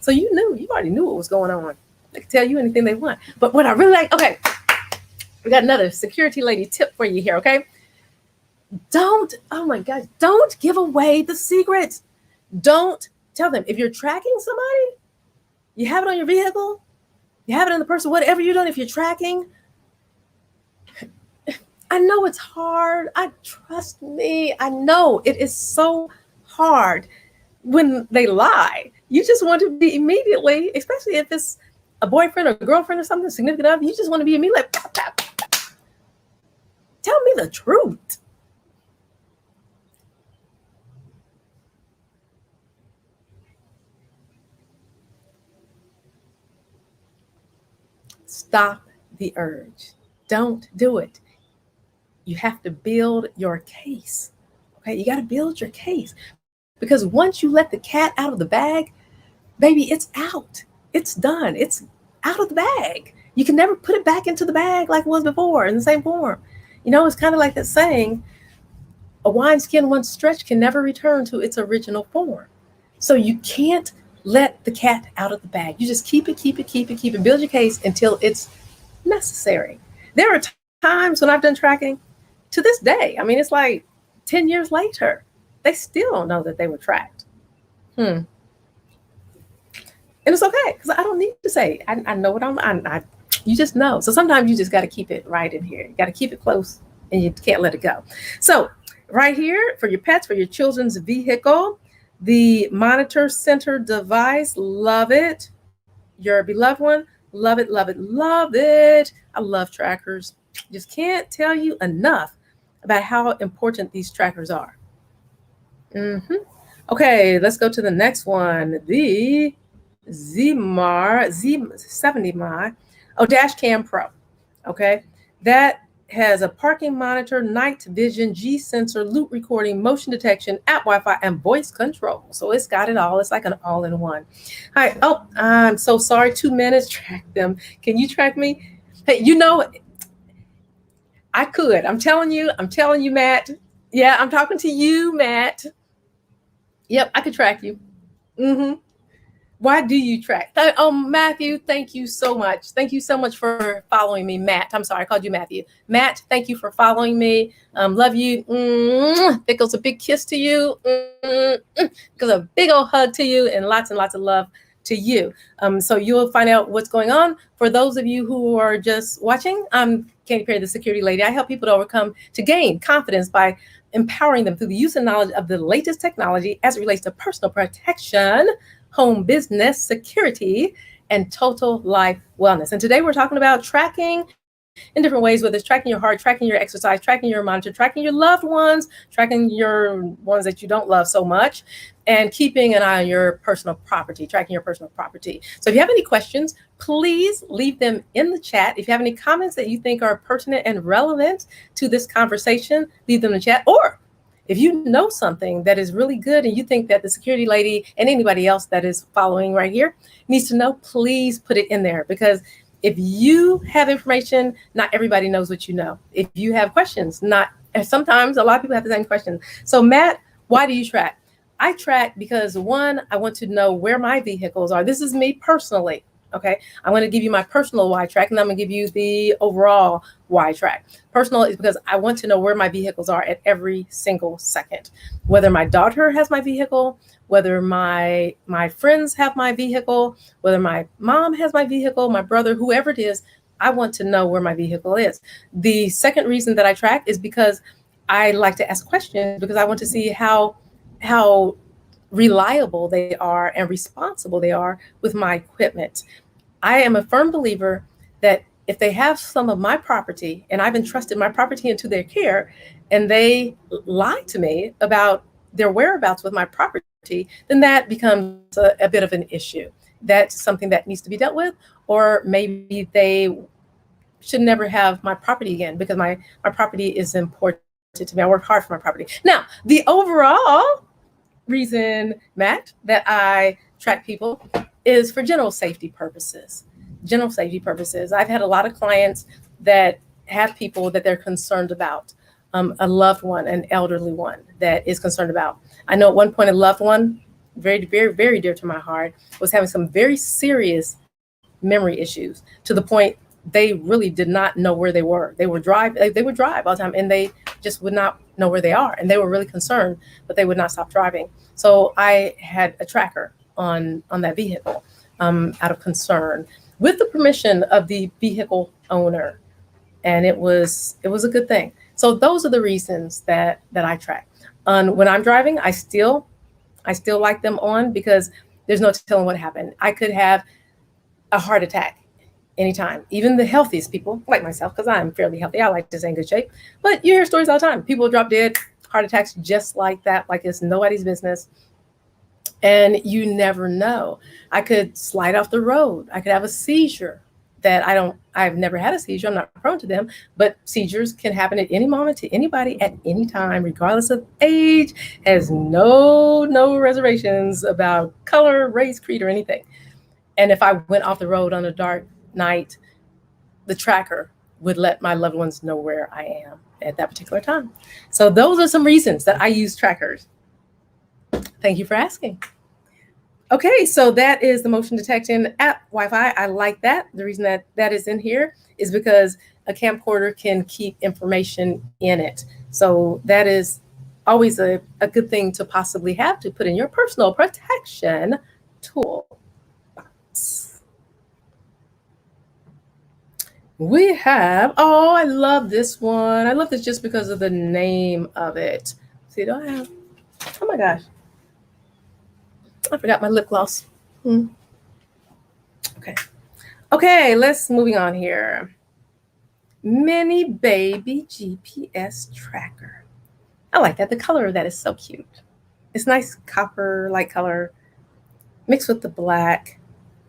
So you already knew what was going on. They can tell you anything they want. But what I really like, okay, we got another security lady tip for you here, okay? Don't give away the secrets. Don't tell them. If you're tracking somebody, you have it on your vehicle, you have it on the person, whatever you're doing, if you're tracking, I know it's hard. Trust me. I know it is so hard when they lie. You just want to be immediately, especially if it's a boyfriend or a girlfriend or something significant of, you just want to be immediately like, tell me the truth. Stop the urge. Don't do it. You have to build your case. Okay, you got to build your case because once you let the cat out of the bag, baby, it's out. It's done. It's out of the bag. You can never put it back into the bag like it was before in the same form. You know, it's kind of like that saying, a wineskin once stretched can never return to its original form. So you can't let the cat out of the bag. You just keep it, build your case until it's necessary. There are times when I've done tracking to this day. I mean, it's like 10 years later, they still don't know that they were tracked. And it's okay because I don't need to say. I know what you just know. So sometimes you just got to keep it right in here. You got to keep it close and you can't let it go. So right here for your pets, for your children's vehicle, the monitor center device, love it. Your beloved one, love it, love it, love it. I love trackers. Just can't tell you enough about how important these trackers are. Okay, let's go to the next one. The Z70 Dash Cam Pro. Okay, that has a parking monitor, night vision, G sensor, loop recording, motion detection, app Wi-Fi, and voice control. So it's got it all. It's like an all-in-one. Hi. Oh, I'm so sorry. 2 minutes. Track them. Can you track me? Hey, I could. I'm telling you, Matt. Yeah, I'm talking to you, Matt. Yep, I could track you. Mm-hmm. Why do you track? Matthew, thank you so much. Thank you so much for following me, Matt. I'm sorry, I called you Matthew. Matt, thank you for following me. Love you. It goes a big kiss to you. Goes a big old hug to you, and lots of love to you. So you'll find out what's going on. For those of you who are just watching, I'm Candy Perry, the security lady. I help people to gain confidence by empowering them through the use and knowledge of the latest technology as it relates to personal protection, home business security, and total life wellness. And today we're talking about tracking in different ways, whether it's tracking your heart, tracking your exercise, tracking your monitor, tracking your loved ones, tracking your ones that you don't love so much, and keeping an eye on your personal property, tracking your personal property. So if you have any questions, please leave them in the chat. If you have any comments that you think are pertinent and relevant to this conversation, leave them in the chat. Or if you know something that is really good and you think that the security lady and anybody else that is following right here needs to know, please put it in there. Because if you have information, not everybody knows what you know. If you have questions, sometimes a lot of people have the same questions. So Matt, why do you track? I track because, one, I want to know where my vehicles are. This is me personally. Okay, I'm going to give you my personal Y track, and I'm going to give you the overall Y track. Personal is because I want to know where my vehicles are at every single second. Whether my daughter has my vehicle, whether my friends have my vehicle, whether my mom has my vehicle, my brother, whoever it is, I want to know where my vehicle is. The second reason that I track is because I like to ask questions, because I want to see how reliable they are and responsible they are with my equipment. I am a firm believer that if they have some of my property and I've entrusted my property into their care and they lie to me about their whereabouts with my property, then that becomes a bit of an issue. That's something that needs to be dealt with, or maybe they should never have my property again, because my property is important to me. I work hard for my property. Now, the overall reason, Matt, that I track people is for general safety purposes. General safety purposes. I've had a lot of clients that have people that they're concerned about, a loved one, an elderly one that is concerned about. I know at one point a loved one, very, very, very dear to my heart, was having some very serious memory issues, to the point they really did not know where they were. They would drive all the time, and they just would not know where they are. And they were really concerned, but they would not stop driving. So I had a tracker on that vehicle, out of concern, with the permission of the vehicle owner. And it was a good thing. So those are the reasons that I track. When I'm driving, I still like them on, because there's no telling what happened. I could have a heart attack anytime. Even the healthiest people, like myself, because I'm fairly healthy, I like to stay in good shape. But you hear stories all the time. People drop dead, heart attacks just like that, like it's nobody's business. And you never know. I could slide off the road. I could have a seizure that I've never had a seizure. I'm not prone to them, but seizures can happen at any moment to anybody at any time, regardless of age, has no reservations about color, race, creed, or anything. And if I went off the road on a dark night, the tracker would let my loved ones know where I am at that particular time. So those are some reasons that I use trackers. Thank you for asking. Okay, so that is the motion detection app Wi-Fi. I like that. The reason that is in here is because a camcorder can keep information in it. So that is always a good thing to possibly have to put in your personal protection toolbox. We have, I love this one. I love this just because of the name of it. See, do I have, oh my gosh. I forgot my lip gloss. Okay, let's moving on here. Mini Baby GPS tracker. I like that. The color of that is so cute. It's nice copper light color mixed with the black.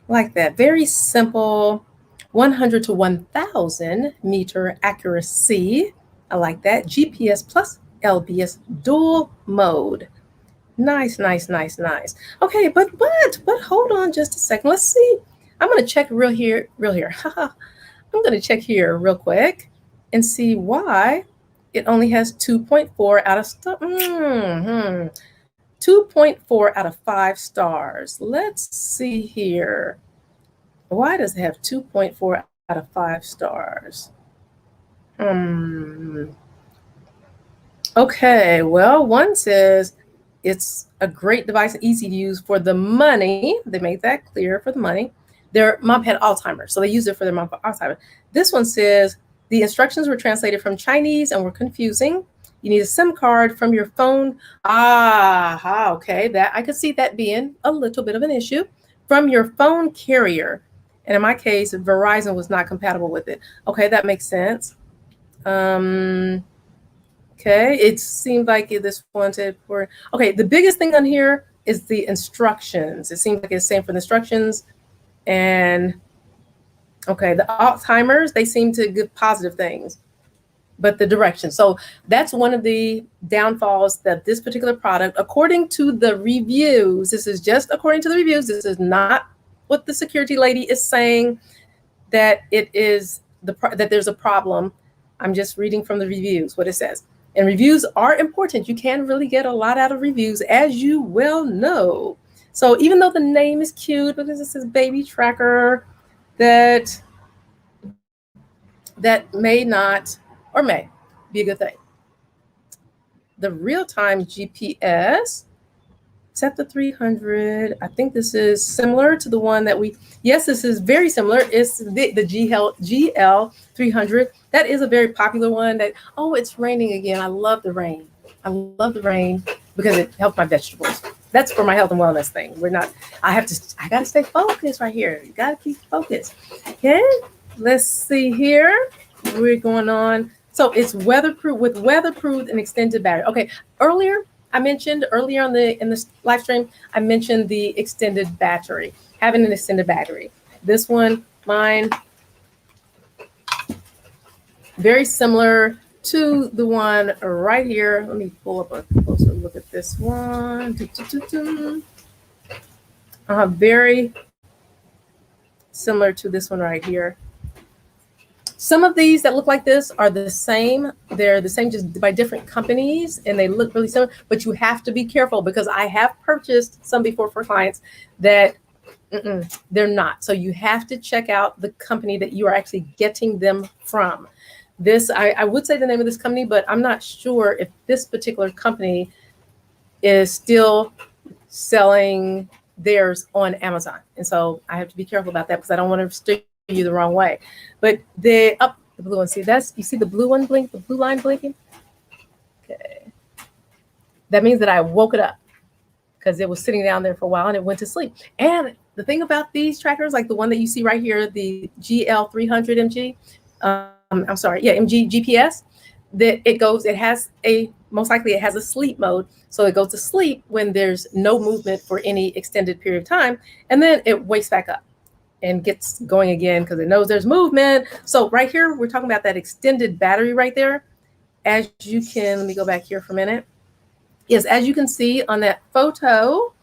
I like that. Very simple. 100 to 1000 meter accuracy. I like that. GPS plus LBS dual mode. Nice. Okay, but hold on just a second. Let's see. I'm going to check real here. I'm going to check here real quick and see why it only has 2.4 out of 2.4 out of 5 stars. Let's see here. Why does it have 2.4 out of 5 stars? Okay, well, one says it's a great device, easy to use for the money. They made that clear, for the money. Their mom had Alzheimer's, so they used it for their mom for Alzheimer's. This one says the instructions were translated from Chinese and were confusing. You need a SIM card from your phone. Okay, that I could see that being a little bit of an issue from your phone carrier. And in my case, Verizon was not compatible with it. Okay, that makes sense. Okay, it seemed like this wanted for, okay, the biggest thing on here is the instructions. It seems like it's saying for the instructions. And okay, the Alzheimer's, they seem to give positive things, but the direction. So that's one of the downfalls that this particular product, according to the reviews, this is just according to the reviews, this is not what the security lady is saying that it is that there's a problem. I'm just reading from the reviews, what it says. And reviews are important. You can really get a lot out of reviews, as you well know. So even though the name is cute, because this is baby tracker, that may not, or may be a good thing. The real-time GPS, is that the 300? I think this is similar to the one that yes, this is very similar. It's the GL 300. That is a very popular one that, oh, it's raining again. I love the rain. I love the rain because it helps my vegetables. That's for my health and wellness thing. I got to stay focused right here. You got to keep focused. Okay, let's see here. We're going on. So it's weatherproof with weatherproof and extended battery. Okay, earlier in the live stream, I mentioned the extended battery, having an extended battery. This one, mine, very similar to the one right here. Let me pull up a closer look at this one. Very similar to this one right here. Some of these that look like this are the same. They're the same just by different companies, and they look really similar, but you have to be careful because I have purchased some before for clients that they're not. So you have to check out the company that you are actually getting them from. This, I would say the name of this company, but I'm not sure if this particular company is still selling theirs on Amazon. And so I have to be careful about that because I don't want to steer you the wrong way. But the blue one, you see the blue one blink, the blue line blinking? Okay. That means that I woke it up because it was sitting down there for a while and it went to sleep. And the thing about these trackers, like the one that you see right here, the GL300 MG, MG GPS, that most likely it has a sleep mode. So it goes to sleep when there's no movement for any extended period of time. And then it wakes back up and gets going again because it knows there's movement. So right here, we're talking about that extended battery right there. As you can, let me go back here for a minute. Yes, as you can see on that photo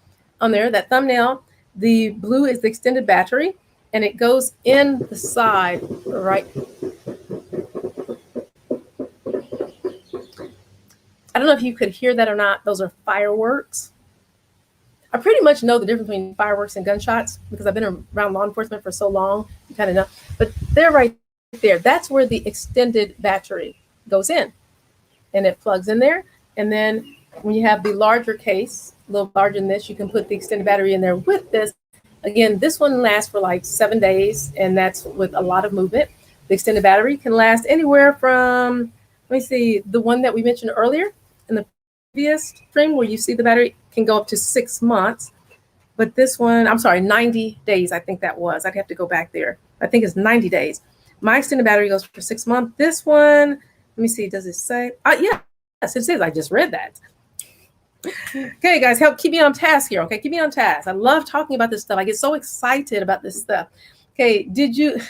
on there, that thumbnail, the blue is the extended battery and it goes in the side, right? I don't know if you could hear that or not. Those are fireworks. I pretty much know the difference between fireworks and gunshots because I've been around law enforcement for so long, you kind of know. But they're right there. That's where the extended battery goes in. And it plugs in there. And then when you have the larger case, a little larger than this, you can put the extended battery in there with this. Again, this one lasts for like 7 days, and that's with a lot of movement. The extended battery can last anywhere from, let me see, the one that we mentioned earlier in the previous stream where you see the battery can go up to 6 months. But this one, 90 days, I think that was. I'd have to go back there. I think it's 90 days. My extended battery goes for 6 months. This one, let me see, does it say? Yes, it says. I just read that. Okay, guys, keep me on task here, okay? Keep me on task. I love talking about this stuff. I get so excited about this stuff. Okay, did you?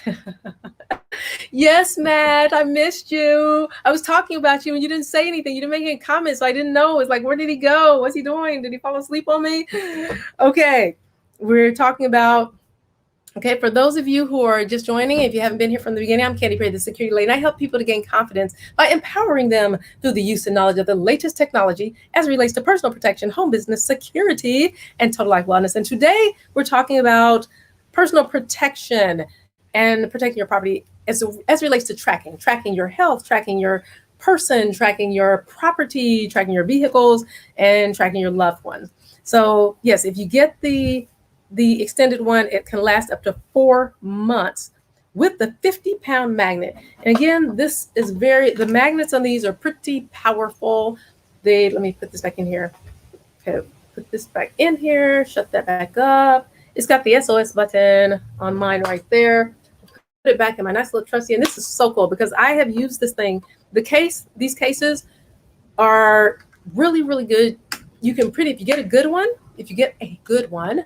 Yes, Matt, I missed you. I was talking about you and you didn't say anything. You didn't make any comments, so I didn't know. It's like, where did he go? What's he doing? Did he fall asleep on me? Okay, we're talking about Okay, for those of you who are just joining, if you haven't been here from the beginning, I'm Candy Perry, the Security Lady, and I help people to gain confidence by empowering them through the use and knowledge of the latest technology as it relates to personal protection, home business, security, and total life wellness. And today we're talking about personal protection and protecting your property as it relates to tracking your health, tracking your person, tracking your property, tracking your vehicles, and tracking your loved ones. So yes, if you get the extended one, it can last up to 4 months with the 50-pound magnet. And again, this is the magnets on these are pretty powerful. Let me put this back in here. Okay, put this back in here, shut that back up. It's got the SOS button on mine right there. Put it back in my nice little trusty. And this is so cool because I have used this thing. These cases are really, really good. You can if you get a good one,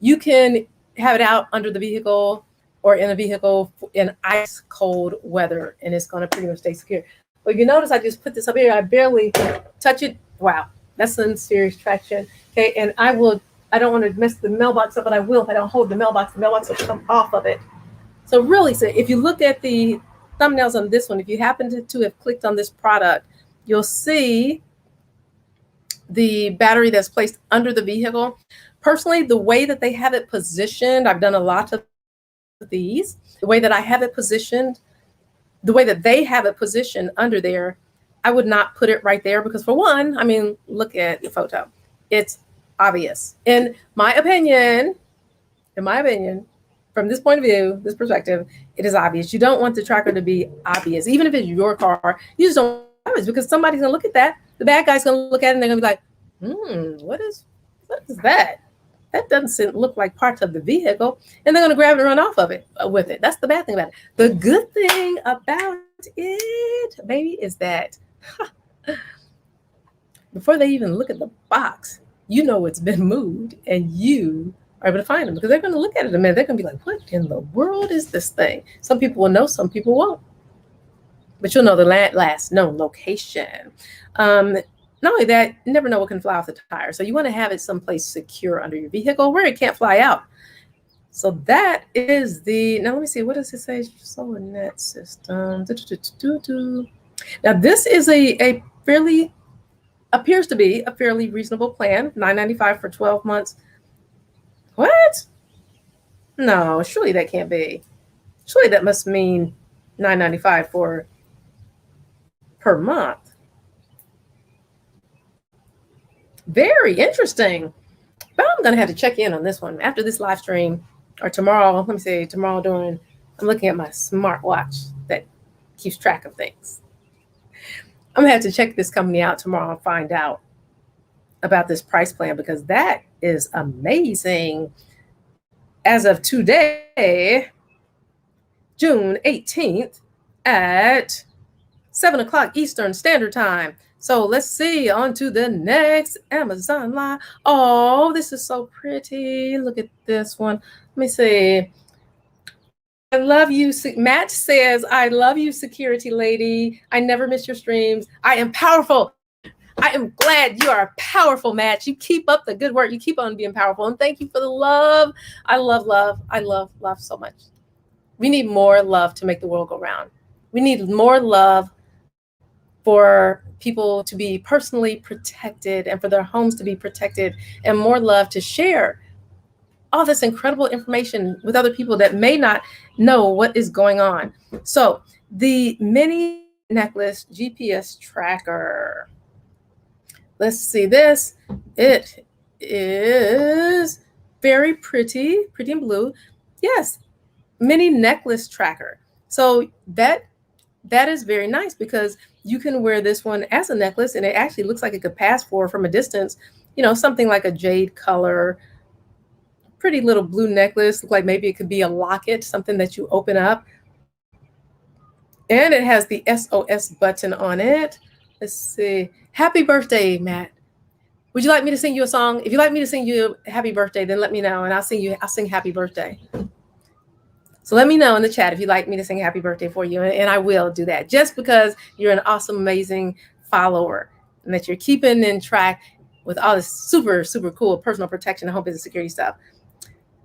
you can have it out under the vehicle or in a vehicle in ice cold weather, and it's going to pretty much stay secure. But you notice I just put this up here. I barely touch it. Wow, that's some serious traction. Okay, and I don't want to mess the mailbox up, but I will if I don't hold the mailbox. The mailbox will come off of it. So really, if you look at the thumbnails on this one, if you happen to have clicked on this product, you'll see the battery that's placed under the vehicle. Personally, the way that they have it positioned, I've done a lot of these. The way that they have it positioned under there, I would not put it right there because for one, I mean, look at the photo. It's obvious. In my opinion, from this point of view, this perspective, it is obvious. You don't want the tracker to be obvious. Even if it's your car, you just don't want it because somebody's going to look at that. The bad guy's going to look at it and they're going to be like, what is that? That doesn't look like parts of the vehicle. And they're going to grab it and run off of it with it. That's the bad thing about it. The good thing about it, baby, is that before they even look at the box, you know it's been moved and you are able to find them because they're going to look at it in a minute. They're going to be like, what in the world is this thing? Some people will know, some people won't. But you'll know the last known location. Not only that, you never know what can fly off the tire. So you want to have it someplace secure under your vehicle where it can't fly out. So that is now let me see, what does it say? Solar net system. Now this is appears to be a fairly reasonable plan, $9.95 for 12 months. What? No, surely that can't be. Surely that must mean $9.95 per month. Very interesting. But I'm going to have to check in on this one after this live stream or tomorrow. Let me see, I'm looking at my smartwatch that keeps track of things. I'm going to have to check this company out tomorrow and find out about this price plan because that is amazing. As of today, June 18th at 7 o'clock Eastern Standard Time. So let's see, on to the next Amazon Live. Oh, this is so pretty. Look at this one. Let me see. I love you. Matt says, I love you, Security Lady. I never miss your streams. I am powerful. I am glad you are powerful, Matt. You keep up the good work. You keep on being powerful. And thank you for the love. I love love. I love love so much. We need more love to make the world go round. We need more love for people to be personally protected and for their homes to be protected, and more love to share all this incredible information with other people that may not know what is going on. So the mini necklace GPS tracker. Let's see this. It is very pretty in blue. Yes, mini necklace tracker. So that is very nice because you can wear this one as a necklace and it actually looks like it could pass for from a distance, something like a jade color, pretty little blue necklace. Look like maybe it could be a locket, something that you open up. And it has the SOS button on it. Let's see. Happy birthday, Matt. Would you like me to sing you a song? If you'd like me to sing you a happy birthday, then let me know and I'll sing happy birthday. So let me know in the chat if you'd like me to sing happy birthday for you. And I will do that just because you're an awesome, amazing follower and that you're keeping in track with all this super, super cool personal protection and home business security stuff.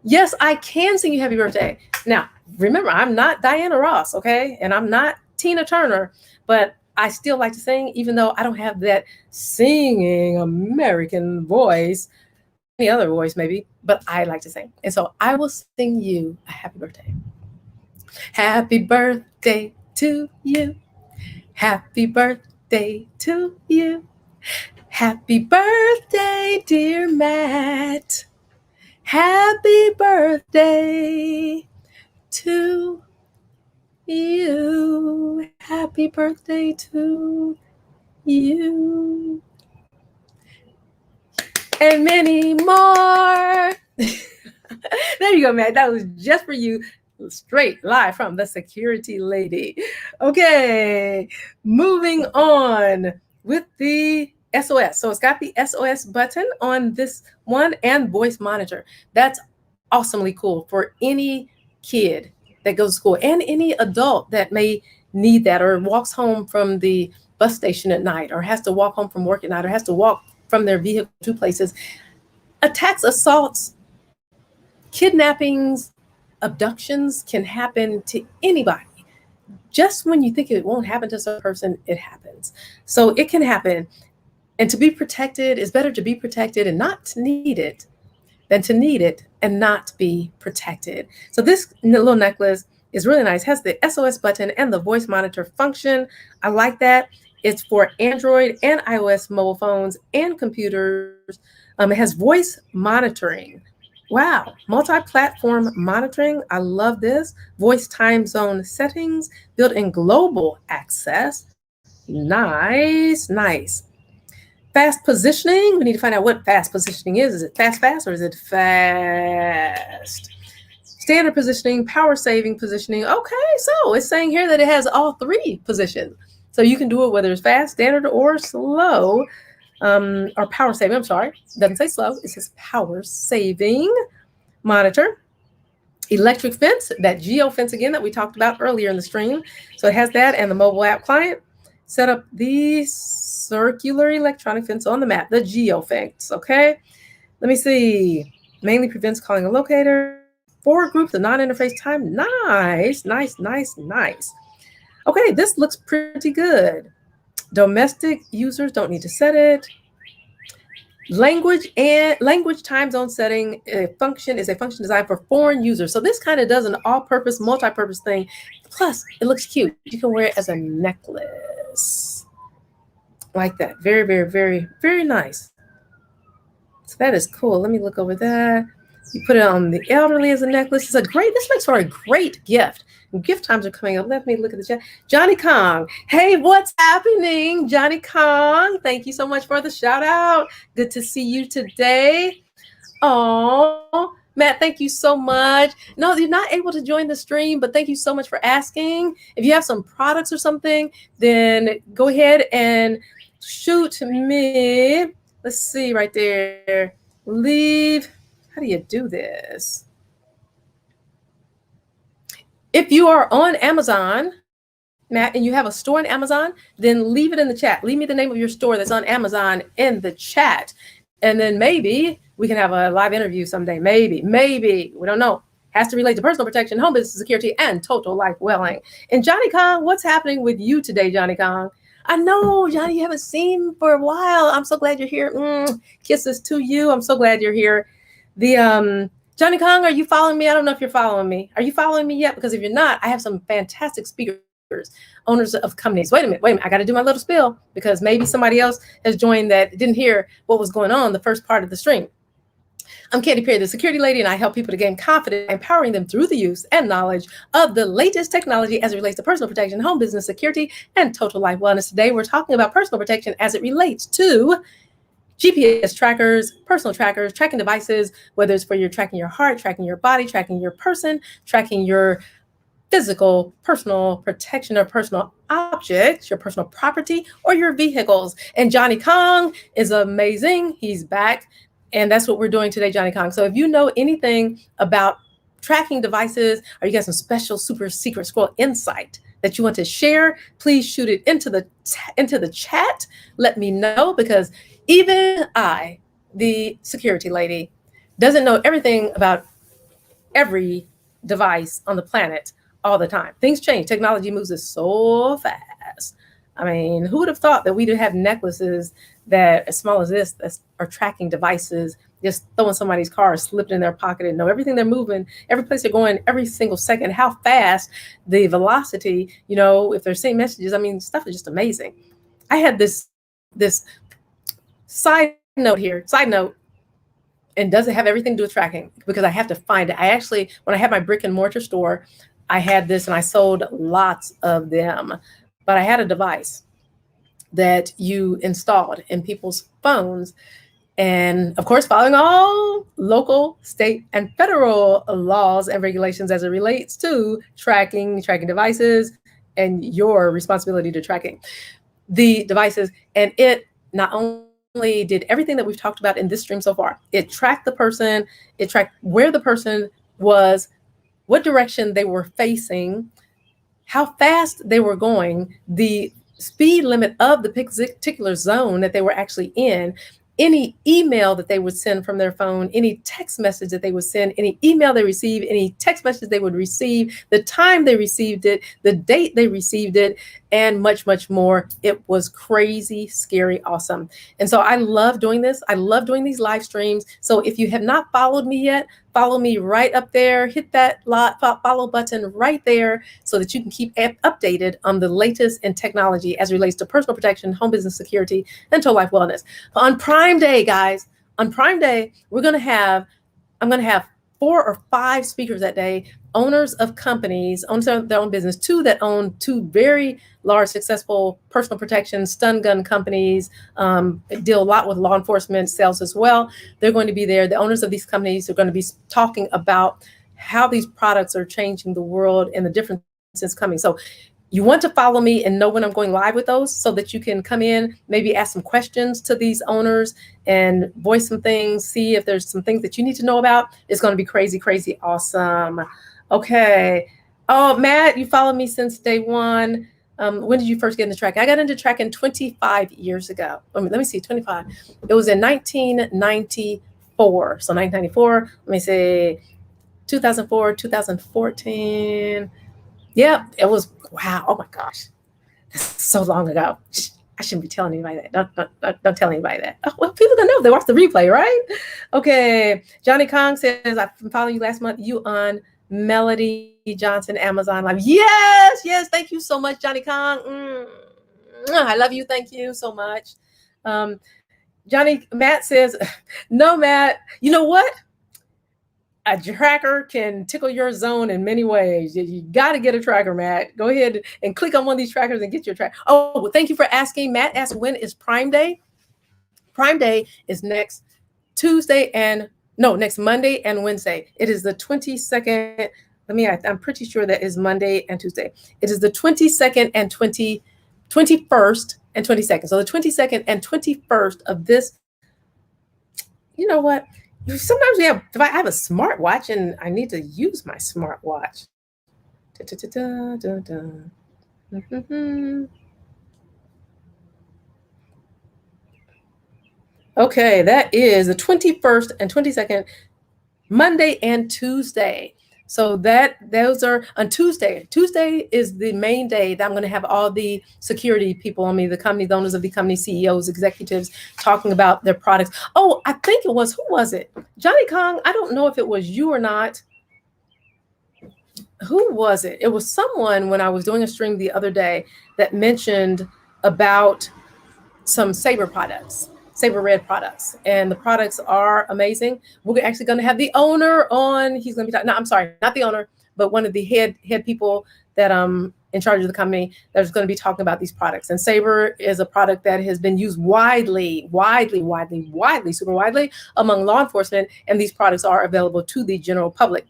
Yes, I can sing you happy birthday. Now, remember, I'm not Diana Ross, okay? And I'm not Tina Turner, but I still like to sing, even though I don't have that singing American voice, any other voice maybe, but I like to sing. And so I will sing you a happy birthday. Happy birthday to you. Happy birthday to you. Happy birthday, dear Matt. Happy birthday to you. Happy birthday to you. And many more. There you go, man. That was just for you, straight live from the security lady. Okay, moving on with the SOS. So it's got the SOS button on this one and voice monitor. That's awesomely cool for any kid that goes to school and any adult that may need that or walks home from the bus station at night or has to walk home from work at night or has to walk from their vehicle to places. Attacks, assaults, kidnappings, abductions can happen to anybody. Just when you think it won't happen to some person, it happens. So it can happen. And to be protected is better to be protected and not to need it than to need it and not be protected. So this little necklace is really nice. It has the SOS button and the voice monitor function. I like that. It's for Android and iOS mobile phones and computers. It has voice monitoring. Wow, multi-platform monitoring. I love this. Voice time zone settings, built-in global access. Nice, nice. Fast positioning. We need to find out what fast positioning is. Is it fast, or is it fast? Standard positioning, power saving positioning. Okay, so it's saying here that it has all three positions. So you can do it whether it's fast, standard, or slow. Or power saving. I'm sorry, it doesn't say slow. It says power saving monitor. Electric fence, that geo fence again that we talked about earlier in the stream. So it has that and the mobile app client. Set up the circular electronic fence on the map, the geo fence. Okay, let me see. Mainly prevents calling a locator. 4 groups of non-interface time. Nice, nice, nice, nice. Okay, this looks pretty good. Domestic users don't need to set it. Language time zone setting function is a function designed for foreign users. So this kind of does an all-purpose, multi-purpose thing. Plus, it looks cute. You can wear it as a necklace. Like that. Very, very, very, very nice. So that is cool. Let me look over that. You put it on the elderly as a necklace. This makes for a great gift. Gift times are coming up. Let me look at the chat. Johnny Kong. Hey, what's happening? Johnny Kong. Thank you so much for the shout out. Good to see you today. Oh, Matt, thank you so much. No, you're not able to join the stream, but thank you so much for asking. If you have some products or something, then go ahead and shoot me. Let's see right there. Leave. How do you do this? If you are on Amazon, Matt, and you have a store on Amazon, then leave it in the chat. Leave me the name of your store that's on Amazon in the chat. And then maybe we can have a live interview someday. Maybe, we don't know. Has to relate to personal protection, home business security, and total life well-being. And Johnny Kong, what's happening with you today, Johnny Kong? I know, Johnny, you haven't seen for a while. I'm so glad you're here. Kisses to you. I'm so glad you're here. Johnny Kong, are you following me? I don't know if you're following me. Are you following me yet? Because if you're not, I have some fantastic speakers, owners of companies. Wait a minute. I got to do my little spiel because maybe somebody else has joined that didn't hear what was going on the first part of the stream. I'm Candy Perry, the security lady, and I help people to gain confidence, empowering them through the use and knowledge of the latest technology as it relates to personal protection, home business security, and total life wellness. Today, we're talking about personal protection as it relates to GPS trackers, personal trackers, tracking devices, whether it's for your tracking your heart, tracking your body, tracking your person, tracking your physical, personal protection or personal objects, your personal property, or your vehicles. And Johnny Kong is amazing. He's back. And that's what we're doing today, Johnny Kong. So if you know anything about tracking devices, or you got some special super secret squirrel insight that you want to share, please shoot it into the chat. Let me know, because even I, the security lady, doesn't know everything about every device on the planet all the time. Things change. Technology moves us so fast. I mean, who would have thought that we'd have necklaces that as small as this that are tracking devices, just throwing somebody's car, slipped in their pocket and know everything they're moving, every place they're going, every single second, how fast, the velocity, if they're sending messages. I mean, stuff is just amazing. I had this side note, and doesn't have everything to do with tracking because I have to find it. I actually, when I had my brick and mortar store, I had this and I sold lots of them. But I had a device that you installed in people's phones. And of course, following all local, state, and federal laws and regulations as it relates to tracking devices and your responsibility to tracking the devices. And it not only did everything that we've talked about in this stream so far, it tracked the person, it tracked where the person was, what direction they were facing, how fast they were going, the speed limit of the particular zone that they were actually in, any email that they would send from their phone, any text message that they would send, any email they receive, any text message they would receive, the time they received it, the date they received it, and much, much more. It was crazy, scary, awesome. And so I love doing this. I love doing these live streams. So if you have not followed me yet, follow me right up there. Hit that follow button right there so that you can keep updated on the latest in technology as it relates to personal protection, home business security, and total life wellness. On Prime Day, guys, on Prime Day, I'm going to have 4 or 5 speakers that day, owners of companies, owners of their own business, 2 that own 2 very large, successful personal protection stun gun companies, deal a lot with law enforcement sales as well. They're going to be there. The owners of these companies are going to be talking about how these products are changing the world and the differences coming. So you want to follow me and know when I'm going live with those so that you can come in, maybe ask some questions to these owners and voice some things, see if there's some things that you need to know about. It's going to be crazy, crazy awesome. Okay. Oh, Matt, you followed me since day one. When did you first get into tracking? I got into tracking 25 years ago. Let me see, 25. It was in 1994. So 1994, let me say 2004, 2014. Yeah, it was, wow. Oh my gosh. That's so long ago. I shouldn't be telling anybody that. Don't tell anybody that. Oh, well, people don't know if they watch the replay, right? Okay. Johnny Kong says, I've been following you last month. You on Melody Johnson, Amazon Live. Yes. Thank you so much, Johnny Kong. I love you. Thank you so much. Matt says, no, Matt, you know what? A tracker can tickle your zone in many ways. You got to get a tracker, Matt. Go ahead and click on one of these trackers and get your tracker. Oh, well, thank you for asking. Matt asked, when is Prime Day? Prime Day is next Monday and Wednesday. It is the 22nd. I'm pretty sure that is Monday and Tuesday. It is the 22nd and 21st and 22nd. So the 22nd and 21st of this, you know what? Sometimes I have a smartwatch and I need to use my smartwatch. Okay, that is the 21st and 22nd, Monday and Tuesday. So those are on Tuesday. Tuesday is the main day that I'm going to have all the security people on me, the owners of the company, CEOs, executives, talking about their products. Oh, I think it was, who was it? Johnny Kong. I don't know if it was you or not. Who was it? It was someone when I was doing a stream the other day that mentioned about some Sabre products. Sabre Red products, and the products are amazing. We're actually going to have the owner on. He's going to be talking. No, I'm sorry, not the owner, but one of the head people that in charge of the company that's going to be talking about these products. And Sabre is a product that has been used widely, super widely among law enforcement, and these products are available to the general public.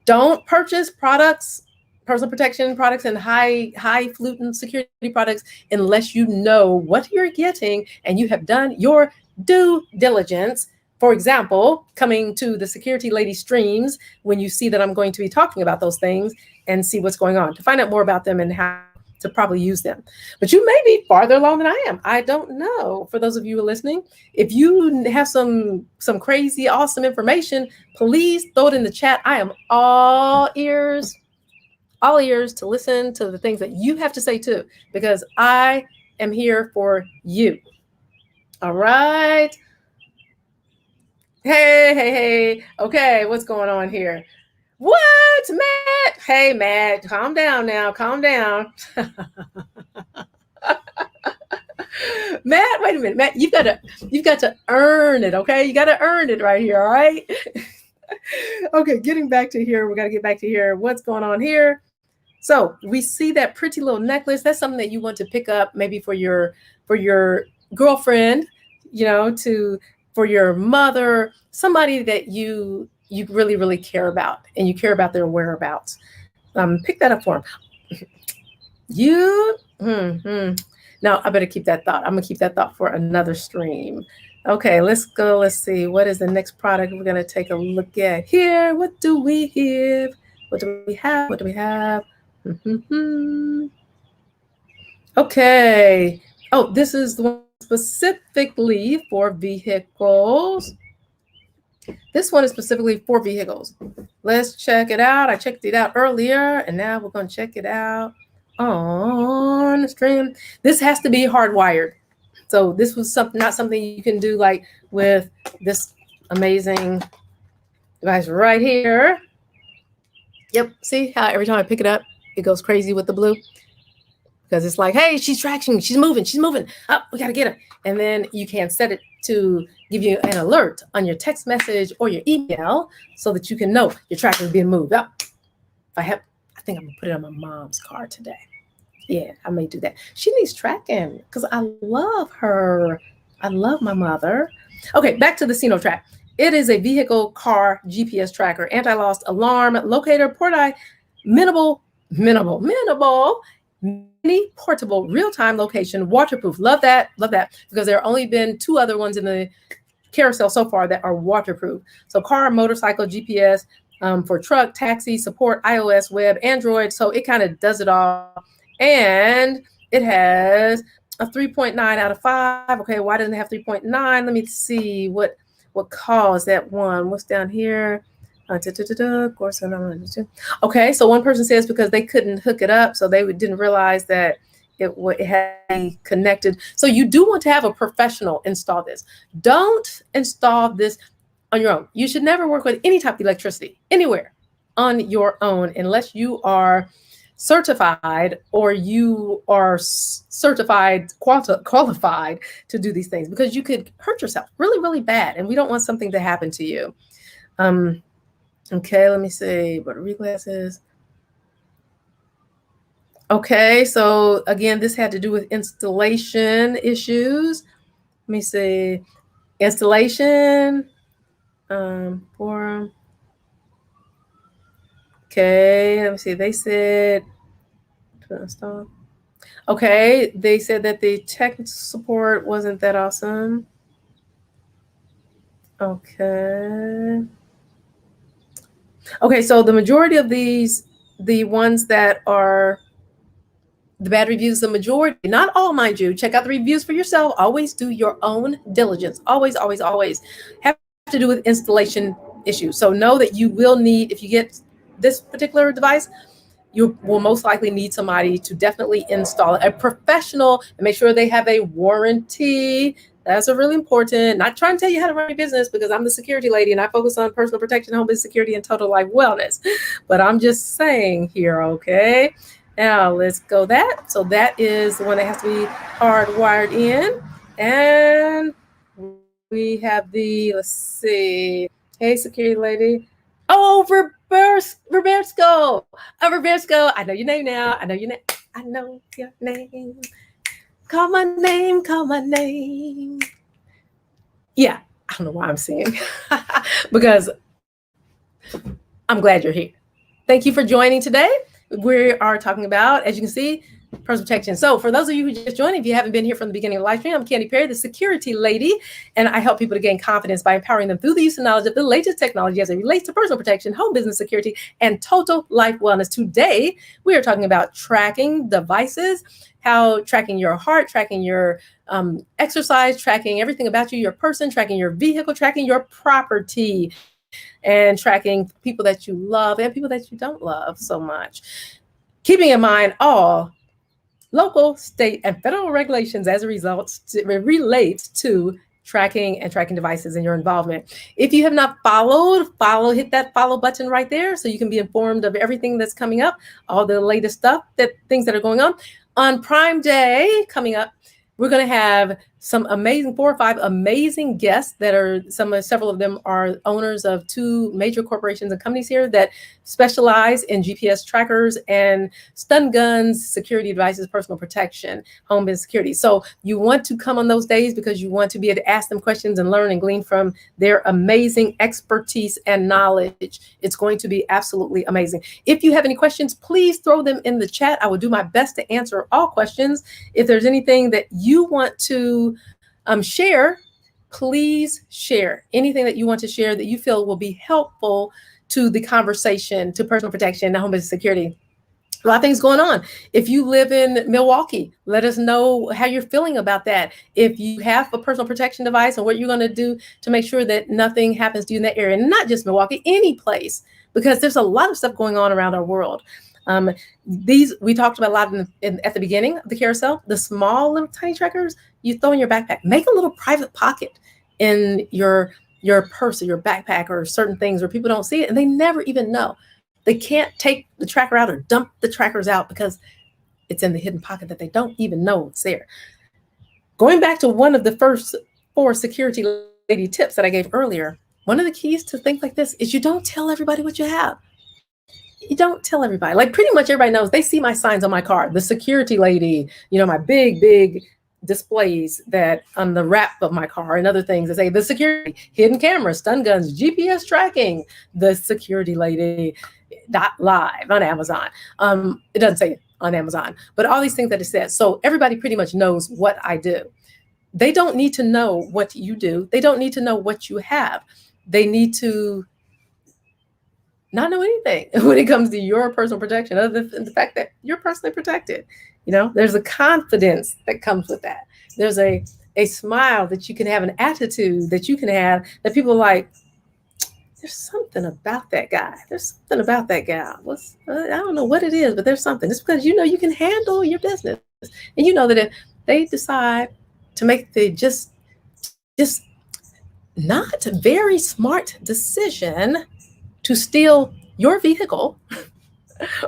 Don't purchase products, personal protection products and highfalutin security products unless you know what you're getting and you have done your due diligence. For example, coming to the Security Lady streams when you see that I'm going to be talking about those things and see what's going on to find out more about them and how to probably use them. But you may be farther along than I am. I don't know. For those of you who are listening, if you have some crazy, awesome information, please throw it in the chat. I am all ears to listen to the things that you have to say too, because I am here for you. All right. Hey. Okay, what's going on here? What, Matt? Hey, Matt, calm down now. Calm down. Matt, wait a minute. Matt, you've got to earn it, okay? You got to earn it right here, all right? Okay, getting back to here. We got to get back to here. What's going on here? So we see that pretty little necklace. That's something that you want to pick up maybe for your girlfriend, for your mother, somebody that you really, really care about, and you care about their whereabouts. Pick that up for them. Now I better keep that thought. I'm gonna keep that thought for another stream. Okay, let's go. Let's see. What is the next product we're gonna take a look at here? What do we have? What do we have? Okay. Oh, this is the one specifically for vehicles. This one is specifically for vehicles. Let's check it out. I checked it out earlier, and now we're going to check it out on the stream. This has to be hardwired. So this was not something you can do like with this amazing device right here. Yep. See how every time I pick it up, it goes crazy with the blue? Because it's like, hey, she's tracking, she's moving. Oh, we got to get her. And then you can set it to give you an alert on your text message or your email so that you can know your tracker is being moved up. I think I'm going to put it on my mom's car today. Yeah, I may do that. She needs tracking because I love her. I love my mother. Okay, back to the Sinotrack. It is a vehicle car GPS tracker, anti-lost alarm locator, port-eye, minimal, mini portable real-time location, waterproof. Love that, because there have only been 2 other ones in the carousel so far that are waterproof. So car, motorcycle, GPS, for truck, taxi, support iOS, web, Android. So it kind of does it all. And it has a 3.9 out of 5. Okay, why doesn't it have 3.9? Let me see what caused that one. What's down here? Okay, so one person says because they couldn't hook it up, so they didn't realize that it had connected. So you do want to have a professional install this. Don't install this on your own. You should never work with any type of electricity anywhere on your own unless you are certified or you are certified qualified to do these things, because you could hurt yourself really, really bad, and we don't want something to happen to you. Okay, let me see what reglasses. Okay, so again, this had to do with installation issues. Let me see, installation forum. Okay, let me see. They said to install. Okay, they said that the tech support wasn't that awesome. Okay. Okay, so the majority of these, the ones that are the bad reviews, the majority, not all, mind you, check out the reviews for yourself. Always do your own diligence. Always have to do with installation issues. So know that you will need, if you get this particular device, you will most likely need somebody to definitely install it, a professional, and make sure they have a warranty. That's a really important. Not trying to tell you how to run your business, because I'm the security lady and I focus on personal protection, home business security, and total life wellness. But I'm just saying here, okay? Now let's go that. So that is the one that has to be hardwired in. And we have the, let's see. Hey, security lady. Oh, Roberto. Roberto. I know your name now. I know your name. I know your name. Call my name. Yeah, I don't know why I'm singing. Because I'm glad you're here. Thank you for joining today. We are talking about, as you can see, personal protection. So for those of you who just joined, if you haven't been here from the beginning of the live stream, I'm Candy Perry, the security lady, and I help people to gain confidence by empowering them through the use and knowledge of the latest technology as it relates to personal protection, home business security, and total life wellness. Today, we are talking about tracking devices, how tracking your heart, tracking your exercise, tracking everything about you, your person, tracking your vehicle, tracking your property, and tracking people that you love and people that you don't love so much. Keeping in mind all local, state, and federal regulations as a result relates to tracking and tracking devices and your involvement. If you have not follow, hit that follow button right there so you can be informed of everything that's coming up, all the latest stuff, things that are going on. On Prime Day coming up, we're going to have some amazing 4 or 5 amazing guests that are several of them are owners of 2 major corporations and companies here that specialize in GPS trackers and stun guns, security devices, personal protection, home business security. So you want to come on those days because you want to be able to ask them questions and learn and glean from their amazing expertise and knowledge. It's going to be absolutely amazing. If you have any questions, please throw them in the chat. I will do my best to answer all questions. If there's anything that you want to share, please share anything that you want to share that you feel will be helpful to the conversation, to personal protection, and home business security. A lot of things going on. If you live in Milwaukee, let us know how you're feeling about that. If you have a personal protection device and what you're going to do to make sure that nothing happens to you in that area, and not just Milwaukee, any place, because there's a lot of stuff going on around our world. These we talked about a lot at the beginning of the carousel. The small little tiny trackers you throw in your backpack. Make a little private pocket in your purse or your backpack or certain things where people don't see it and they never even know. They can't take the tracker out or dump the trackers out because it's in the hidden pocket that they don't even know it's there. Going back to one of the first 4 security lady tips that I gave earlier, one of the keys to think like this is you don't tell everybody what you have. You don't tell everybody. Like pretty much everybody knows. They see my signs on my car, the security lady, my big displays that on the wrap of my car and other things that say the security, hidden cameras, stun guns, GPS tracking, the security lady .live on Amazon. It doesn't say it on Amazon, but all these things that it says. So everybody pretty much knows what I do. They don't need to know what you do. They don't need to know what you have. They need to not know anything when it comes to your personal protection, other than the fact that you're personally protected. There's a confidence that comes with that. There's a smile that you can have, an attitude that you can have that people are like, there's something about that guy. There's something about that gal. I don't know what it is, but there's something. It's because you can handle your business. And you know that if they decide to make the just not very smart decision to steal your vehicle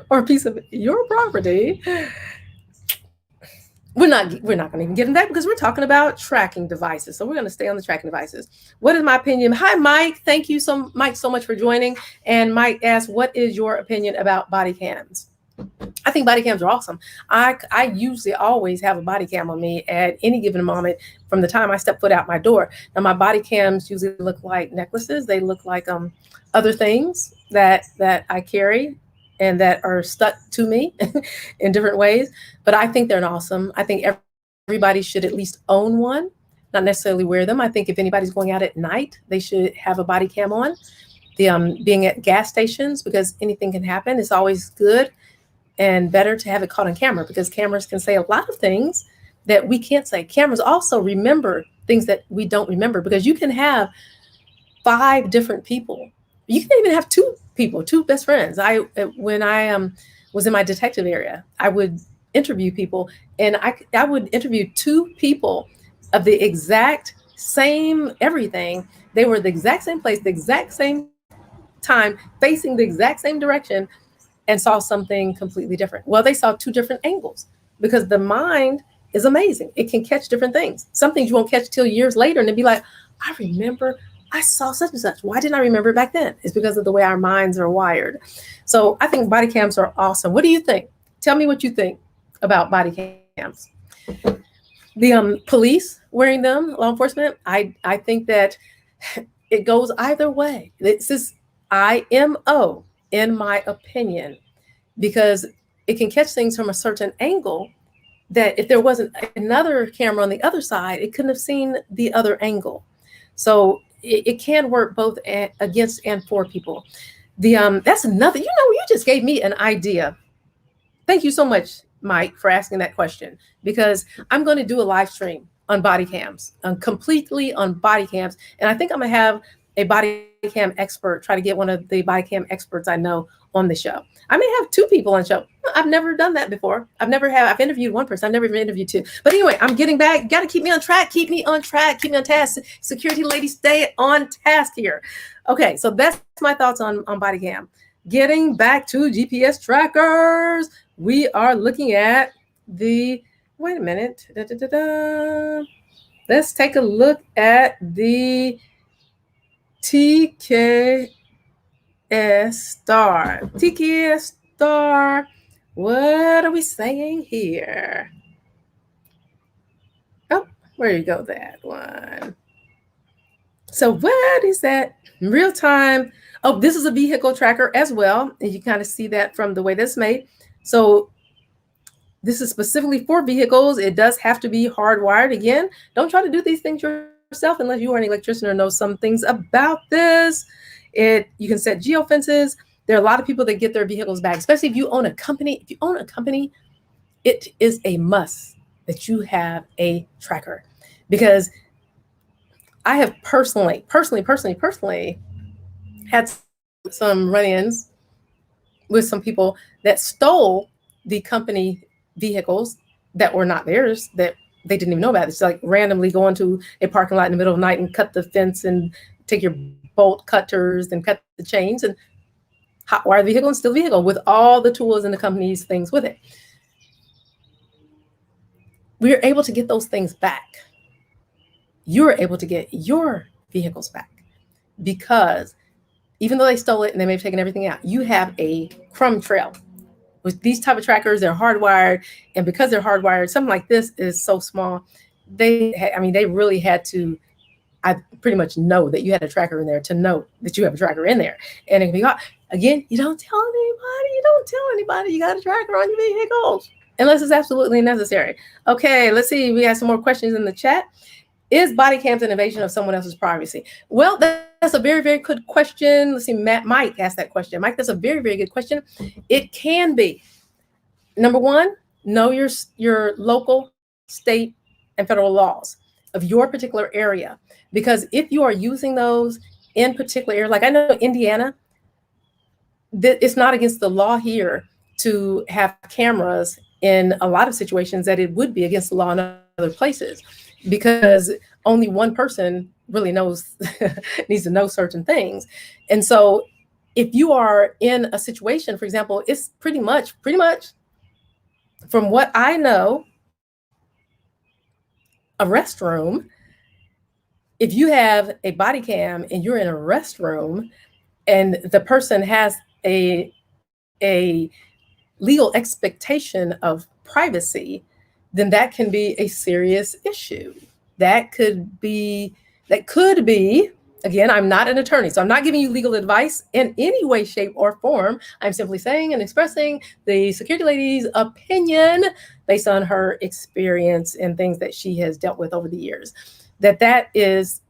or a piece of your property, we're not going to even get into that because we're talking about tracking devices. So we're going to stay on the tracking devices. What is my opinion? Hi, Mike. Thank you so much for joining. And Mike asked, what is your opinion about body cams? I think body cams are awesome. I usually always have a body cam on me at any given moment from the time I step foot out my door. Now, my body cams usually look like necklaces. They look like other things that I carry and that are stuck to me in different ways. But I think they're awesome. I think everybody should at least own one, not necessarily wear them. I think if anybody's going out at night, they should have a body cam on. Being at gas stations, because anything can happen, it's always good and better to have it caught on camera because cameras can say a lot of things that we can't say. Cameras also remember things that we don't remember because you can have 5 different people. You can even have 2 people, 2 best friends. When I was in my detective area, I would interview people and I would interview 2 people of the exact same everything. They were the exact same place, the exact same time, facing the exact same direction, and saw something completely different. Well, they saw 2 different angles because the mind is amazing. It can catch different things. Some things you won't catch till years later and it'd be like, I remember I saw such and such. Why didn't I remember it back then? It's because of the way our minds are wired. So I think body cams are awesome. What do you think? Tell me what you think about body cams. The police wearing them, law enforcement, I think that it goes either way. This is IMO, in my opinion, because it can catch things from a certain angle that if there wasn't another camera on the other side, it couldn't have seen the other angle. So it can work both against and for people. That's another, you just gave me an idea. Thank you so much, Mike, for asking that question, because I'm going to do a live stream on body cams, completely on body cams. And I think I'm going to have a body cam expert, try to get one of the body cam experts I know on the show. I may have two people on the show. I've never done that before. I've interviewed one person. I've never even interviewed two. But anyway, I'm getting back. Got to keep me on track. Keep me on track. Keep me on task. Security ladies, stay on task here. Okay, so that's my thoughts on body cam. Getting back to GPS trackers, we are looking at wait a minute. Let's take a look at the TKS star. TKS star. What are we saying here? Oh, where you go, that one. So what is that? Real time. Oh, this is a vehicle tracker as well. And you kind of see that from the way that's made. So this is specifically for vehicles. It does have to be hardwired. Again, don't try to do these things yourself unless you are an electrician or know some things about this. You can set geofences. There are a lot of people that get their vehicles back, especially if you own a company. If you own a company, it is a must that you have a tracker, because I have personally had some run-ins with some people that stole the company vehicles that were not theirs, that they didn't even know about. It's like randomly going to a parking lot in the middle of the night and cut the fence and take your bolt cutters and cut the chains and hotwire the vehicle and steal the vehicle with all the tools and the company's things with it. We are able to get those things back. You're able to get your vehicles back because even though they stole it and they may have taken everything out, you have a crumb trail. With these type of trackers, they're hardwired, and because they're hardwired, something like this is so small. They really had to. I pretty much know that you had a tracker in there to know that you have a tracker in there, and it can be again. You don't tell anybody. You got a tracker on your vehicles unless it's absolutely necessary. Okay, let's see. We have some more questions in the chat. Is body cams an invasion of someone else's privacy? Well, that's a very, very good question. Let's see, Mike asked that question. Mike, that's a very, very good question. It can be. Number one, know your local, state, and federal laws of your particular area. Because if you are using those in particular areas, like I know Indiana, it's not against the law here to have cameras in a lot of situations that it would be against the law in other places, because only one person really knows, needs to know certain things. And so if you are in a situation, for example, it's pretty much from what I know, a restroom, if you have a body cam and you're in a restroom and the person has a legal expectation of privacy, then that can be a serious issue. That could be, again, I'm not an attorney, so I'm not giving you legal advice in any way, shape, or form. I'm simply saying and expressing the security lady's opinion based on her experience and things that she has dealt with over the years. That is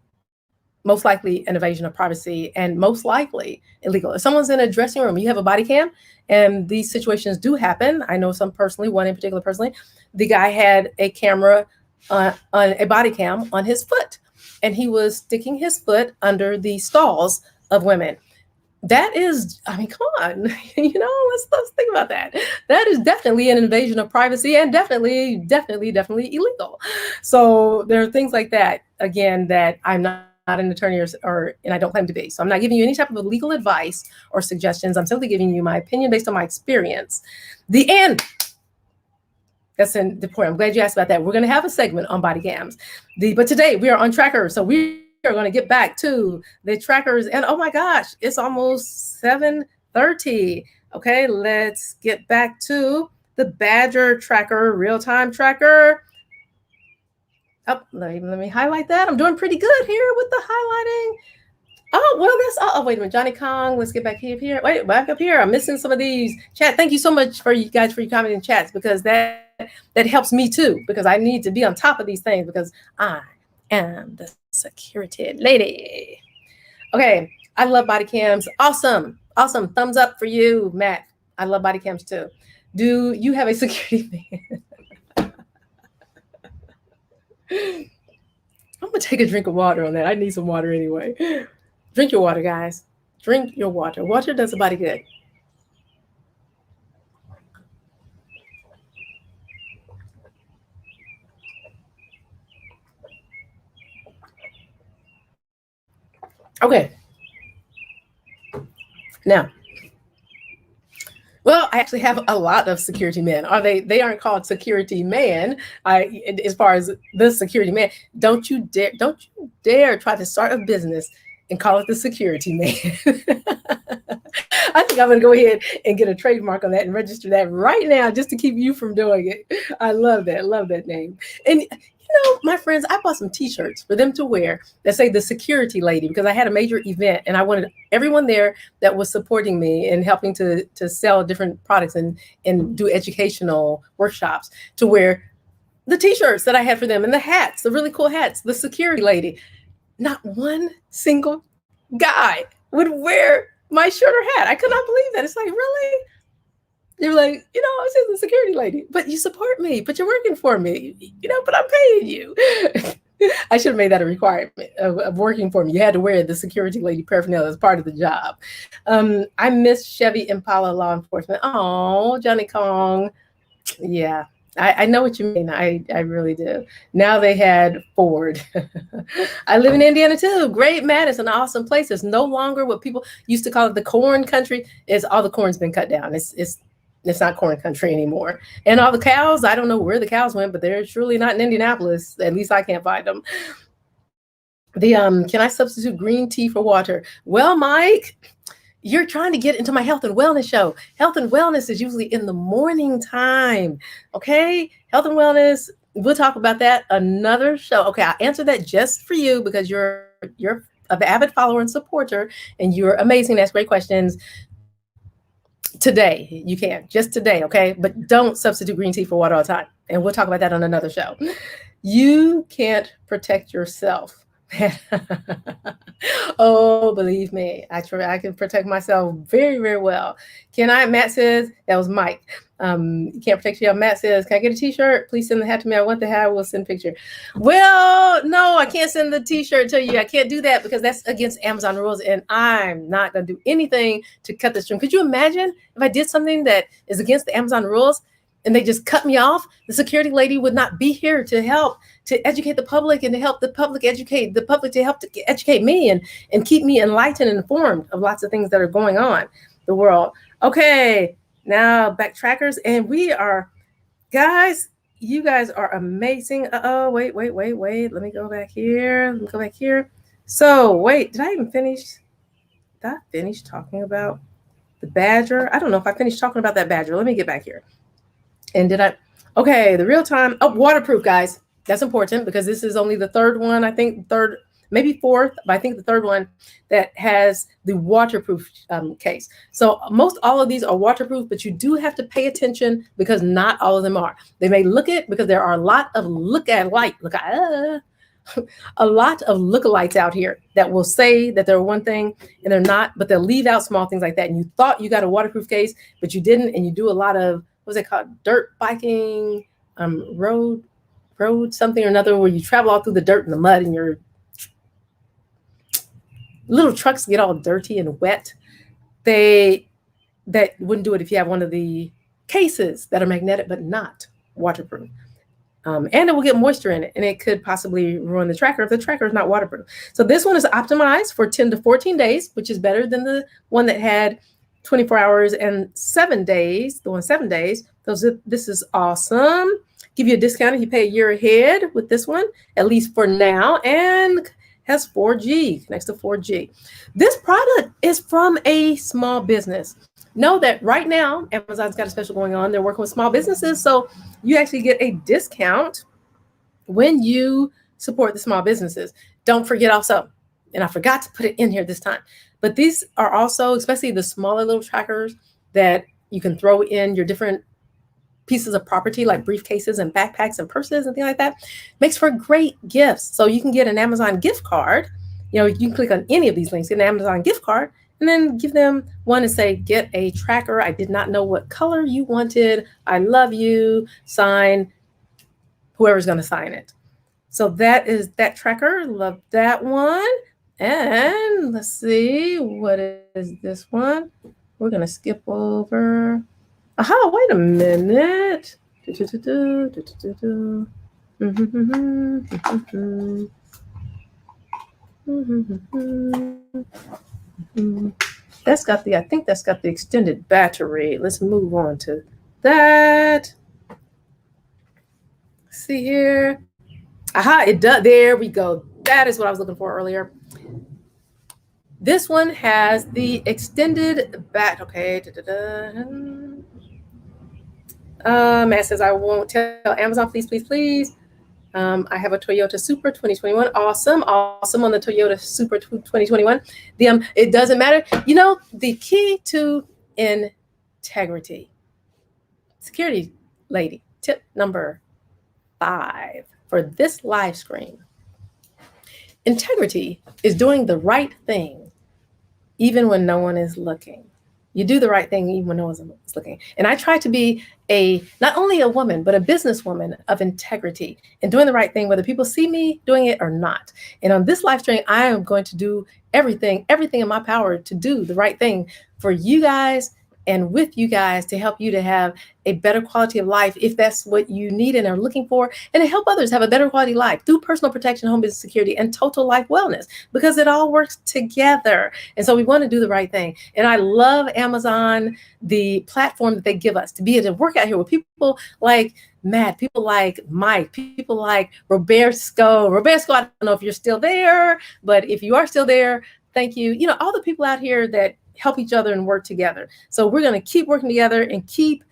most likely an invasion of privacy and most likely illegal. If someone's in a dressing room, you have a body cam, and these situations do happen. I know some personally, one in particular personally. The guy had a camera on a body cam on his foot, and he was sticking his foot under the stalls of women. That is, come on, let's think about that. That is definitely an invasion of privacy and definitely illegal. So there are things like that, again, that I'm not an attorney and I don't claim to be. So I'm not giving you any type of legal advice or suggestions. I'm simply giving you my opinion based on my experience. That's in the point. I'm glad you asked about that. We're going to have a segment on body cams. But today we are on trackers. So we are going to get back to the trackers. And oh my gosh, it's almost 7:30. Okay, let's get back to the Badger tracker, real-time tracker. Oh, let me highlight that. I'm doing pretty good here with the highlighting. Oh, well, that's, oh, wait a minute. Johnny Kong, let's get back here. Wait, back up here. I'm missing some of these chat. Thank you so much for you guys for your comment in chats, because that helps me too, because I need to be on top of these things, because I am the security lady. Okay, I love body cams. Awesome. Awesome. Thumbs up for you, Matt. I love body cams too. Do you have a security man? I'm gonna take a drink of water on that. I need some water anyway. Drink your water, guys. Drink your water. Water does the body good. Okay. Now, well, I actually have a lot of security men. They aren't called security man. As far as the security man, don't you dare try to start a business and call it the security man. I think I'm going to go ahead and get a trademark on that and register that right now, just to keep you from doing it. I love that. Love that name. And my friends, I bought some t-shirts for them to wear that say the security lady, because I had a major event and I wanted everyone there that was supporting me and helping to sell different products and do educational workshops to wear the t-shirts that I had for them, and the hats, the really cool hats, the security lady. Not one single guy would wear my shirt or hat. I could not believe that. It's like, really? You're like, I was just a security lady, but you support me, but you're working for me, but I'm paying you. I should have made that a requirement of working for me. You had to wear the security lady paraphernalia as part of the job. I miss Chevy Impala law enforcement. Oh, Johnny Kong. Yeah, I know what you mean. I really do. Now they had Ford. I live in Indiana too. Great, man. It's an awesome place. It's no longer what people used to call it the corn country. It's all the corn's been cut down. It's not corn country anymore. And all the cows, I don't know where the cows went, but they're surely not in Indianapolis. At least I can't find them. Can I substitute green tea for water? Well, Mike, you're trying to get into my health and wellness show. Health and wellness is usually in the morning time. Okay. Health and wellness. We'll talk about that another show. Okay. I'll answer that just for you, because you're an avid follower and supporter, and you're amazing. Ask great questions. Today, you can, just today, okay? But don't substitute green tea for water all the time. And we'll talk about that on another show. You can't protect yourself. Oh, believe me, I can protect myself very, very well. Can I? Matt says, that was Mike. You can't protect yourself. Matt says, can I get a t-shirt? Please send the hat to me. I want the hat. We'll send a picture. Well, no, I can't send the t-shirt to you. I can't do that because that's against Amazon rules, and I'm not going to do anything to cut the string. Could you imagine if I did something that is against the Amazon rules and they just cut me off? The security lady would not be here to help to educate the public and to help the public educate the public, to help to educate me and keep me enlightened and informed of lots of things that are going on in the world. Okay, now backtrackers, and we are, guys, you guys are amazing. Wait. Let me go back here. So wait, did I finish talking about the badger? I don't know if I finished talking about that badger. Let me get back here. And okay, the real time, waterproof, guys. That's important because this is only the third one, I think, third, maybe fourth, but I think the third one that has the waterproof case. So most all of these are waterproof, but you do have to pay attention because not all of them are. They may look it, because there are a lot of a lot of lookalikes out here that will say that they're one thing and they're not, but they'll leave out small things like that. And you thought you got a waterproof case, but you didn't. And you do a lot of, what's it called? Dirt biking, road something or another, where you travel all through the dirt and the mud and your little trucks get all dirty and wet. That wouldn't do it if you have one of the cases that are magnetic but not waterproof. And it will get moisture in it, and it could possibly ruin the tracker if the tracker is not waterproof. So this one is optimized for 10 to 14 days, which is better than the one that had 24 hours and 7 days, the one 7 days. This is awesome. Give you a discount if you pay a year ahead with this one, at least for now, and has 4G, connects to 4G. This product is from a small business. Know that right now, Amazon's got a special going on. They're working with small businesses, so you actually get a discount when you support the small businesses. Don't forget also, and I forgot to put it in here this time. But these are also, especially the smaller little trackers that you can throw in your different pieces of property like briefcases and backpacks and purses and things like that, makes for great gifts. So you can get an Amazon gift card. You can click on any of these links, get an Amazon gift card, and then give them one and say, get a tracker. I did not know what color you wanted. I love you. Sign whoever's going to sign it. So that is that tracker. Love that one. And let's see, what is this one? We're going to skip over. Aha, wait a minute. I think that's got the extended battery. Let's move on to that. See here. Aha, it does. There we go. That is what I was looking for earlier. This one has the extended bat. Okay. Matt says, I won't tell Amazon, please, please, please. I have a Toyota Supra 2021. Awesome on the Toyota Supra 2021. It doesn't matter. The key to integrity. Security lady, tip number 5 for this live stream. Integrity is doing the right thing even when no one is looking. You do the right thing even when no one's looking. And I try to be not only a woman, but a businesswoman of integrity and doing the right thing, whether people see me doing it or not. And on this live stream, I am going to do everything in my power to do the right thing for you guys and with you guys to help you to have a better quality of life if that's what you need and are looking for, and to help others have a better quality of life through personal protection, home business security, and total life wellness, because it all works together. And so we want to do the right thing. And I love Amazon, the platform that they give us to be able to work out here with people like Matt, people like Mike, people like Roberto. I don't know if you're still there, but if you are still there, thank you. All the people out here that help each other and work together. So we're going to keep working together and keep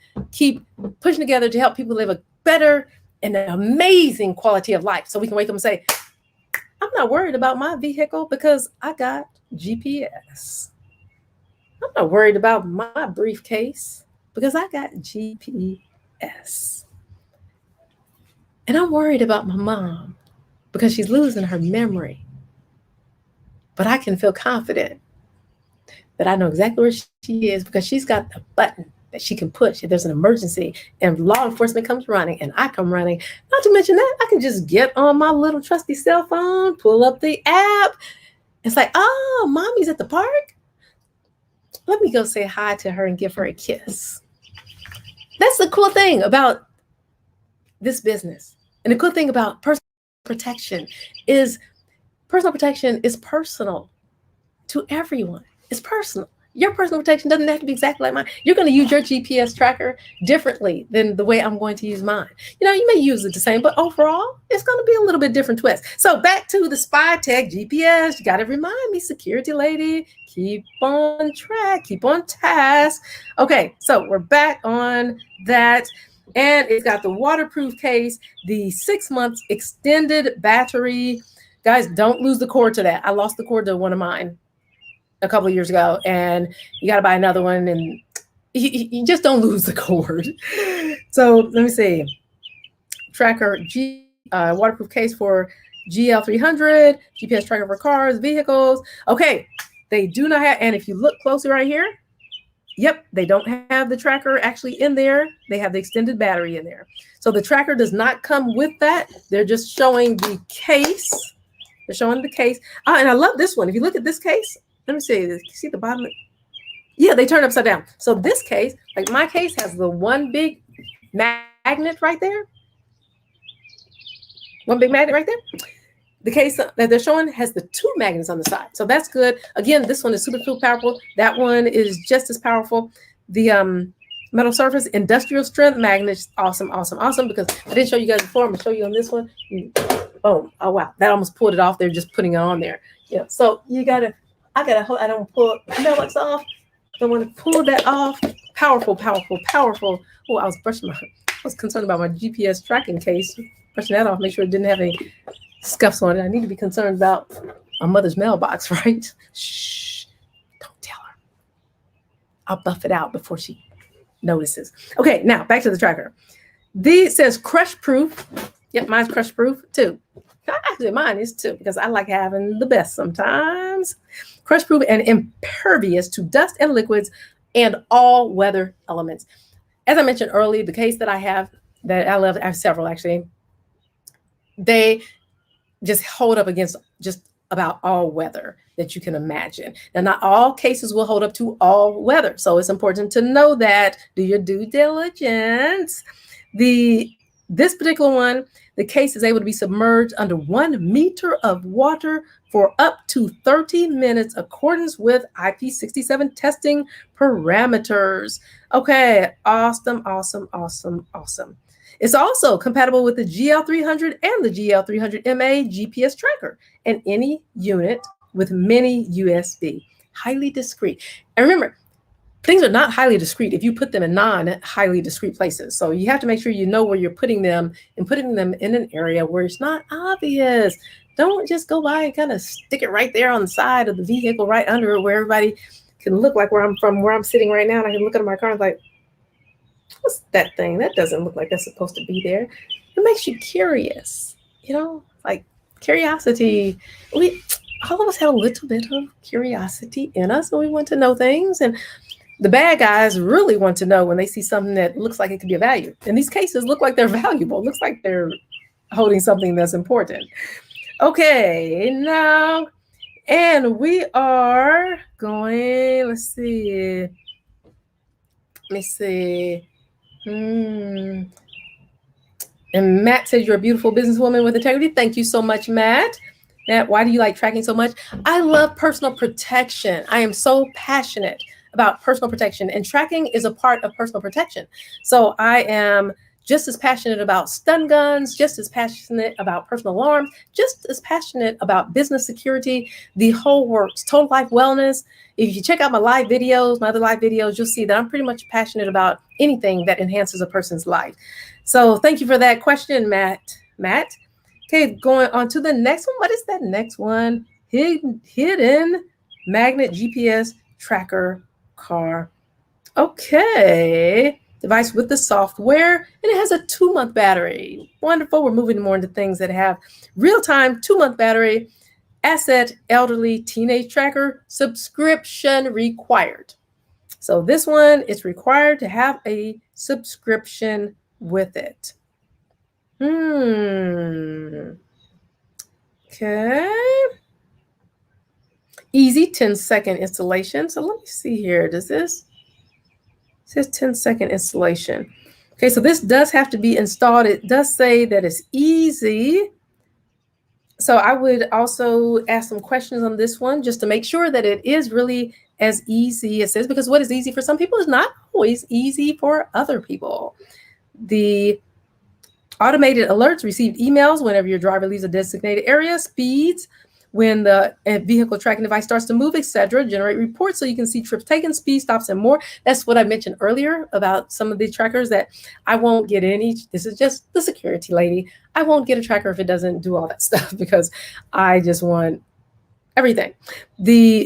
pushing together to help people live a better and an amazing quality of life. So we can wake up and say, I'm not worried about my vehicle because I got GPS. I'm not worried about my briefcase because I got GPS. And I'm worried about my mom because she's losing her memory. But I can feel confident that I know exactly where she is because she's got a button that she can push if there's an emergency and law enforcement comes running and I come running. Not to mention that I can just get on my little trusty cell phone, pull up the app. It's like, oh, mommy's at the park. Let me go say hi to her and give her a kiss. That's the cool thing about this business. And the cool thing about personal protection is personal to everyone. It's personal. Your personal protection doesn't have to be exactly like mine. You're going to use your GPS tracker differently than the way I'm going to use mine. You may use it the same, but overall, it's going to be a little bit different twist. So back to the SpyTech GPS. You got to remind me, security lady, keep on track, keep on task. Okay, so we're back on that. And it's got the waterproof case, the 6 months extended battery. Guys, don't lose the cord to that. I lost the cord to one of mine a couple of years ago, and you got to buy another one, and you just don't lose the cord. So let me see. Tracker waterproof case for GL300, GPS tracker for cars, vehicles. Okay, they do not have, and if you look closely right here, yep, they don't have the tracker actually in there. They have the extended battery in there. So the tracker does not come with that. They're just showing the case. They're showing the case. And I love this one. If you look at this case, let me see. You see the bottom? Yeah, they turn upside down. So this case, like my case, has the one big magnet right there. One big magnet right there. The case that they're showing has the 2 magnets on the side. So that's good. Again, this one is super powerful. That one is just as powerful. The metal surface, industrial strength magnets, awesome, because I didn't show you guys before. I'm gonna show you on this one. Boom. Oh, wow. That almost pulled it off. They're just putting it on there. Yeah. So I don't pull mailbox off. I want to pull that off. Powerful. Oh, I was concerned about my GPS tracking case. Brushing that off, make sure it didn't have any scuffs on it. I need to be concerned about my mother's mailbox, right? Shh, don't tell her. I'll buff it out before she notices. Okay, now back to the tracker. These says crush proof. Yep, mine's crush proof too. Actually, mine is too, because I like having the best sometimes. Crush proof and impervious to dust and liquids and all weather elements. As I mentioned earlier, the case that I have, that I love, I have several actually, they just hold up against just about all weather that you can imagine. Now, not all cases will hold up to all weather. So it's important to know that. Do your due diligence. This particular one, the case is able to be submerged under 1 meter of water for up to 30 minutes, accordance with IP67 testing parameters. Okay, awesome, awesome, awesome, awesome. It's also compatible with the GL300 and the GL300MA GPS tracker and any unit with mini USB. Highly discreet. And remember, things are not highly discreet if you put them in non-highly discreet places. So you have to make sure you know where you're putting them and putting them in an area where it's not obvious. Don't just go by and kind of stick it right there on the side of the vehicle, right under it, where everybody can look like where I'm sitting right now. And I can look at my car and like, what's that thing? That doesn't look like that's supposed to be there. It makes you curious, like curiosity. All of us have a little bit of curiosity in us, and we want to know things. And the bad guys really want to know when they see something that looks like it could be of value. And these cases look like they're valuable. It looks like they're holding something that's important. Okay, now, and we are going, let me see. And Matt says you're a beautiful businesswoman with integrity. Thank you so much, Matt. Matt, why do you like tracking so much? I love personal protection. I am so passionate about personal protection, and tracking is a part of personal protection. So I am just as passionate about stun guns, just as passionate about personal alarms, just as passionate about business security, the whole works, total life wellness. If you check out my live videos, my other live videos, you'll see that I'm pretty much passionate about anything that enhances a person's life. So thank you for that question, Matt. Okay, going on to the next one. What is that next one? Hidden magnet GPS tracker car. Okay. Device with the software, and it has a 2-month battery. Wonderful. We're moving more into things that have real-time 2-month battery. Asset elderly teenage tracker, subscription required. So this one, it's required to have a subscription with it. Okay. Easy 10-second installation. So let me see here. Does this? It says 10-second installation. Okay, so this does have to be installed. It does say that it's easy. So I would also ask some questions on this one just to make sure that it is really as easy as it is, because what is easy for some people is not always easy for other people. The automated alerts receive emails whenever your driver leaves a designated area, speeds, when the vehicle tracking device starts to move, etc., generate reports so you can see trips taken, speed stops, and more. That's what I mentioned earlier about some of the trackers that I won't get any. This is just the security lady. I won't get a tracker if it doesn't do all that stuff, because I just want everything.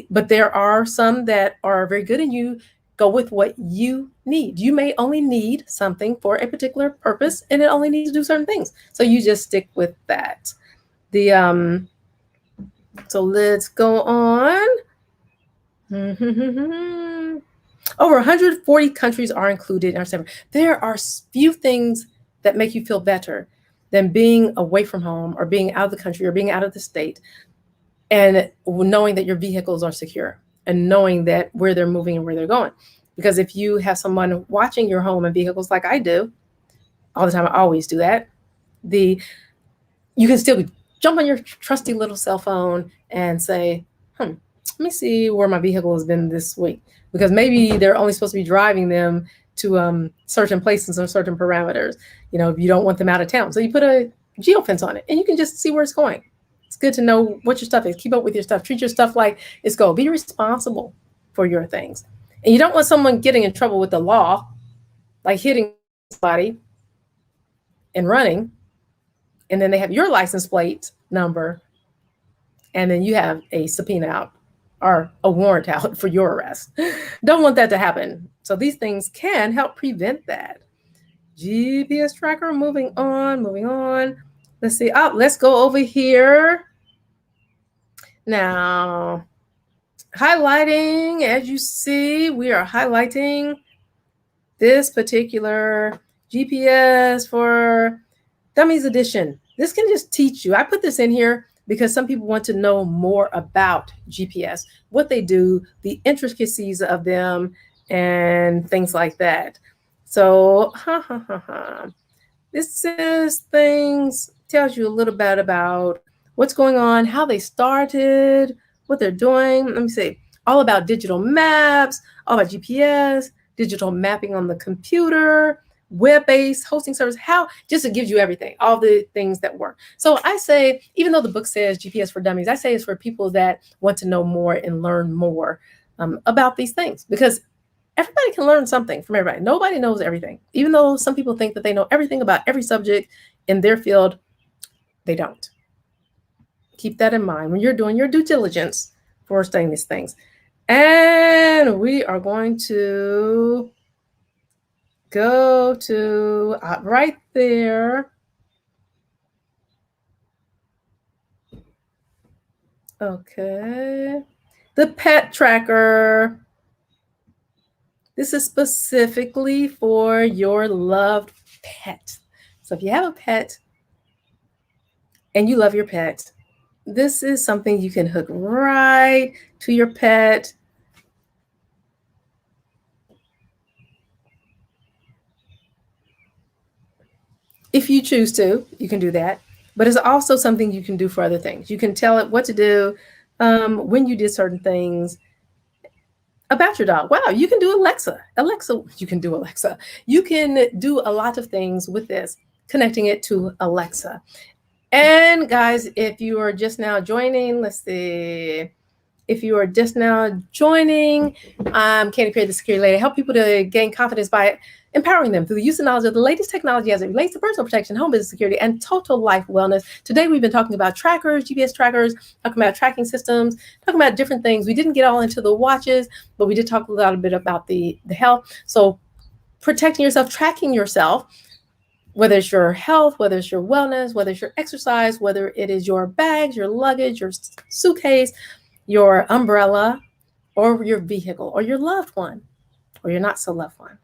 But there are some that are very good, and you go with what you need. You may only need something for a particular purpose, and it only needs to do certain things. So you just stick with that. So let's go on. Over 140 countries are included in our server. There are few things that make you feel better than being away from home or being out of the country or being out of the state and knowing that your vehicles are secure and knowing that where they're moving and where they're going. Because if you have someone watching your home and vehicles like I do all the time, I always do that, you can still jump on your trusty little cell phone and say, let me see where my vehicle has been this week. Because maybe they're only supposed to be driving them to certain places or certain parameters, if you don't want them out of town. So you put a geofence on it and you can just see where it's going. It's good to know what your stuff is. Keep up with your stuff. Treat your stuff like it's gold. Be responsible for your things. And you don't want someone getting in trouble with the law, like hitting somebody and running, and then they have your license plate number and then you have a subpoena out or a warrant out for your arrest. Don't want that to happen. So these things can help prevent that. GPS tracker, moving on. Let's see. Oh, let's go over here. Now, highlighting, as you see, we are highlighting this particular GPS for Dummies edition. This can just teach you. I put this in here because some people want to know more about GPS, what they do, the intricacies of them, and things like that. So, this is things, tells you a little bit about what's going on, how they started, what they're doing. Let me see. All about digital maps, all about GPS, digital mapping on the computer, web-based hosting service, how, just to give you everything, all the things that work. So I say, even though the book says GPS for Dummies, I say it's for people that want to know more and learn more about these things, because everybody can learn something from everybody. Nobody knows everything. Even though some people think that they know everything about every subject in their field, they don't. Keep that in mind when you're doing your due diligence for studying these things. And we are going to go to right there. Okay. The pet tracker. This is specifically for your loved pet. So if you have a pet and you love your pet, this is something you can hook right to your pet. If you choose to, you can do that. But it's also something you can do for other things. You can tell it what to do when you did certain things about your dog. Wow, you can do Alexa. You can do Alexa. You can do a lot of things with this, connecting it to Alexa. And guys, if you are just now joining, let's see. If you are just now joining, I'm Candy Perry, the Security Lady. I help people to gain confidence by empowering them through the use and knowledge of the latest technology as it relates to personal protection, home business security, and total life wellness. Today, we've been talking about trackers, GPS trackers, talking about tracking systems, talking about different things. We didn't get all into the watches, but we did talk a little bit about the health. So protecting yourself, tracking yourself, whether it's your health, whether it's your wellness, whether it's your exercise, whether it is your bags, your luggage, your suitcase, your umbrella, or your vehicle, or your loved one, or your not so loved one.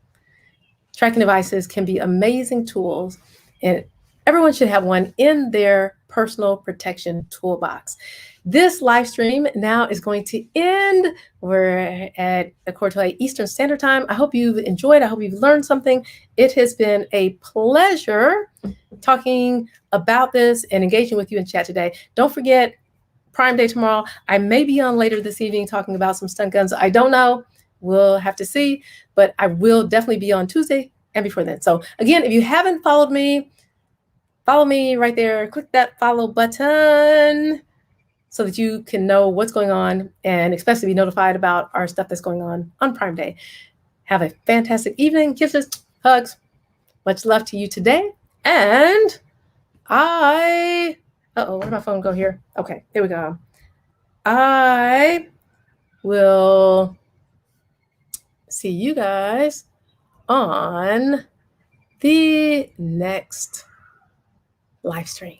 Tracking devices can be amazing tools, and everyone should have one in their personal protection toolbox. This live stream now is going to end. We're at a quarter to 8 Eastern Standard Time. I hope you've enjoyed. I hope you've learned something. It has been a pleasure talking about this and engaging with you in chat today. Don't forget, Prime Day tomorrow. I may be on later this evening talking about some stun guns. I don't know. We'll have to see, but I will definitely be on Tuesday and before then. So again, if you haven't followed me, follow me right there. Click that follow button so that you can know what's going on and especially be notified about our stuff that's going on Prime Day. Have a fantastic evening. Kisses, hugs. Much love to you today. And where did my phone go here? Okay, there we go. I will see you guys on the next live stream.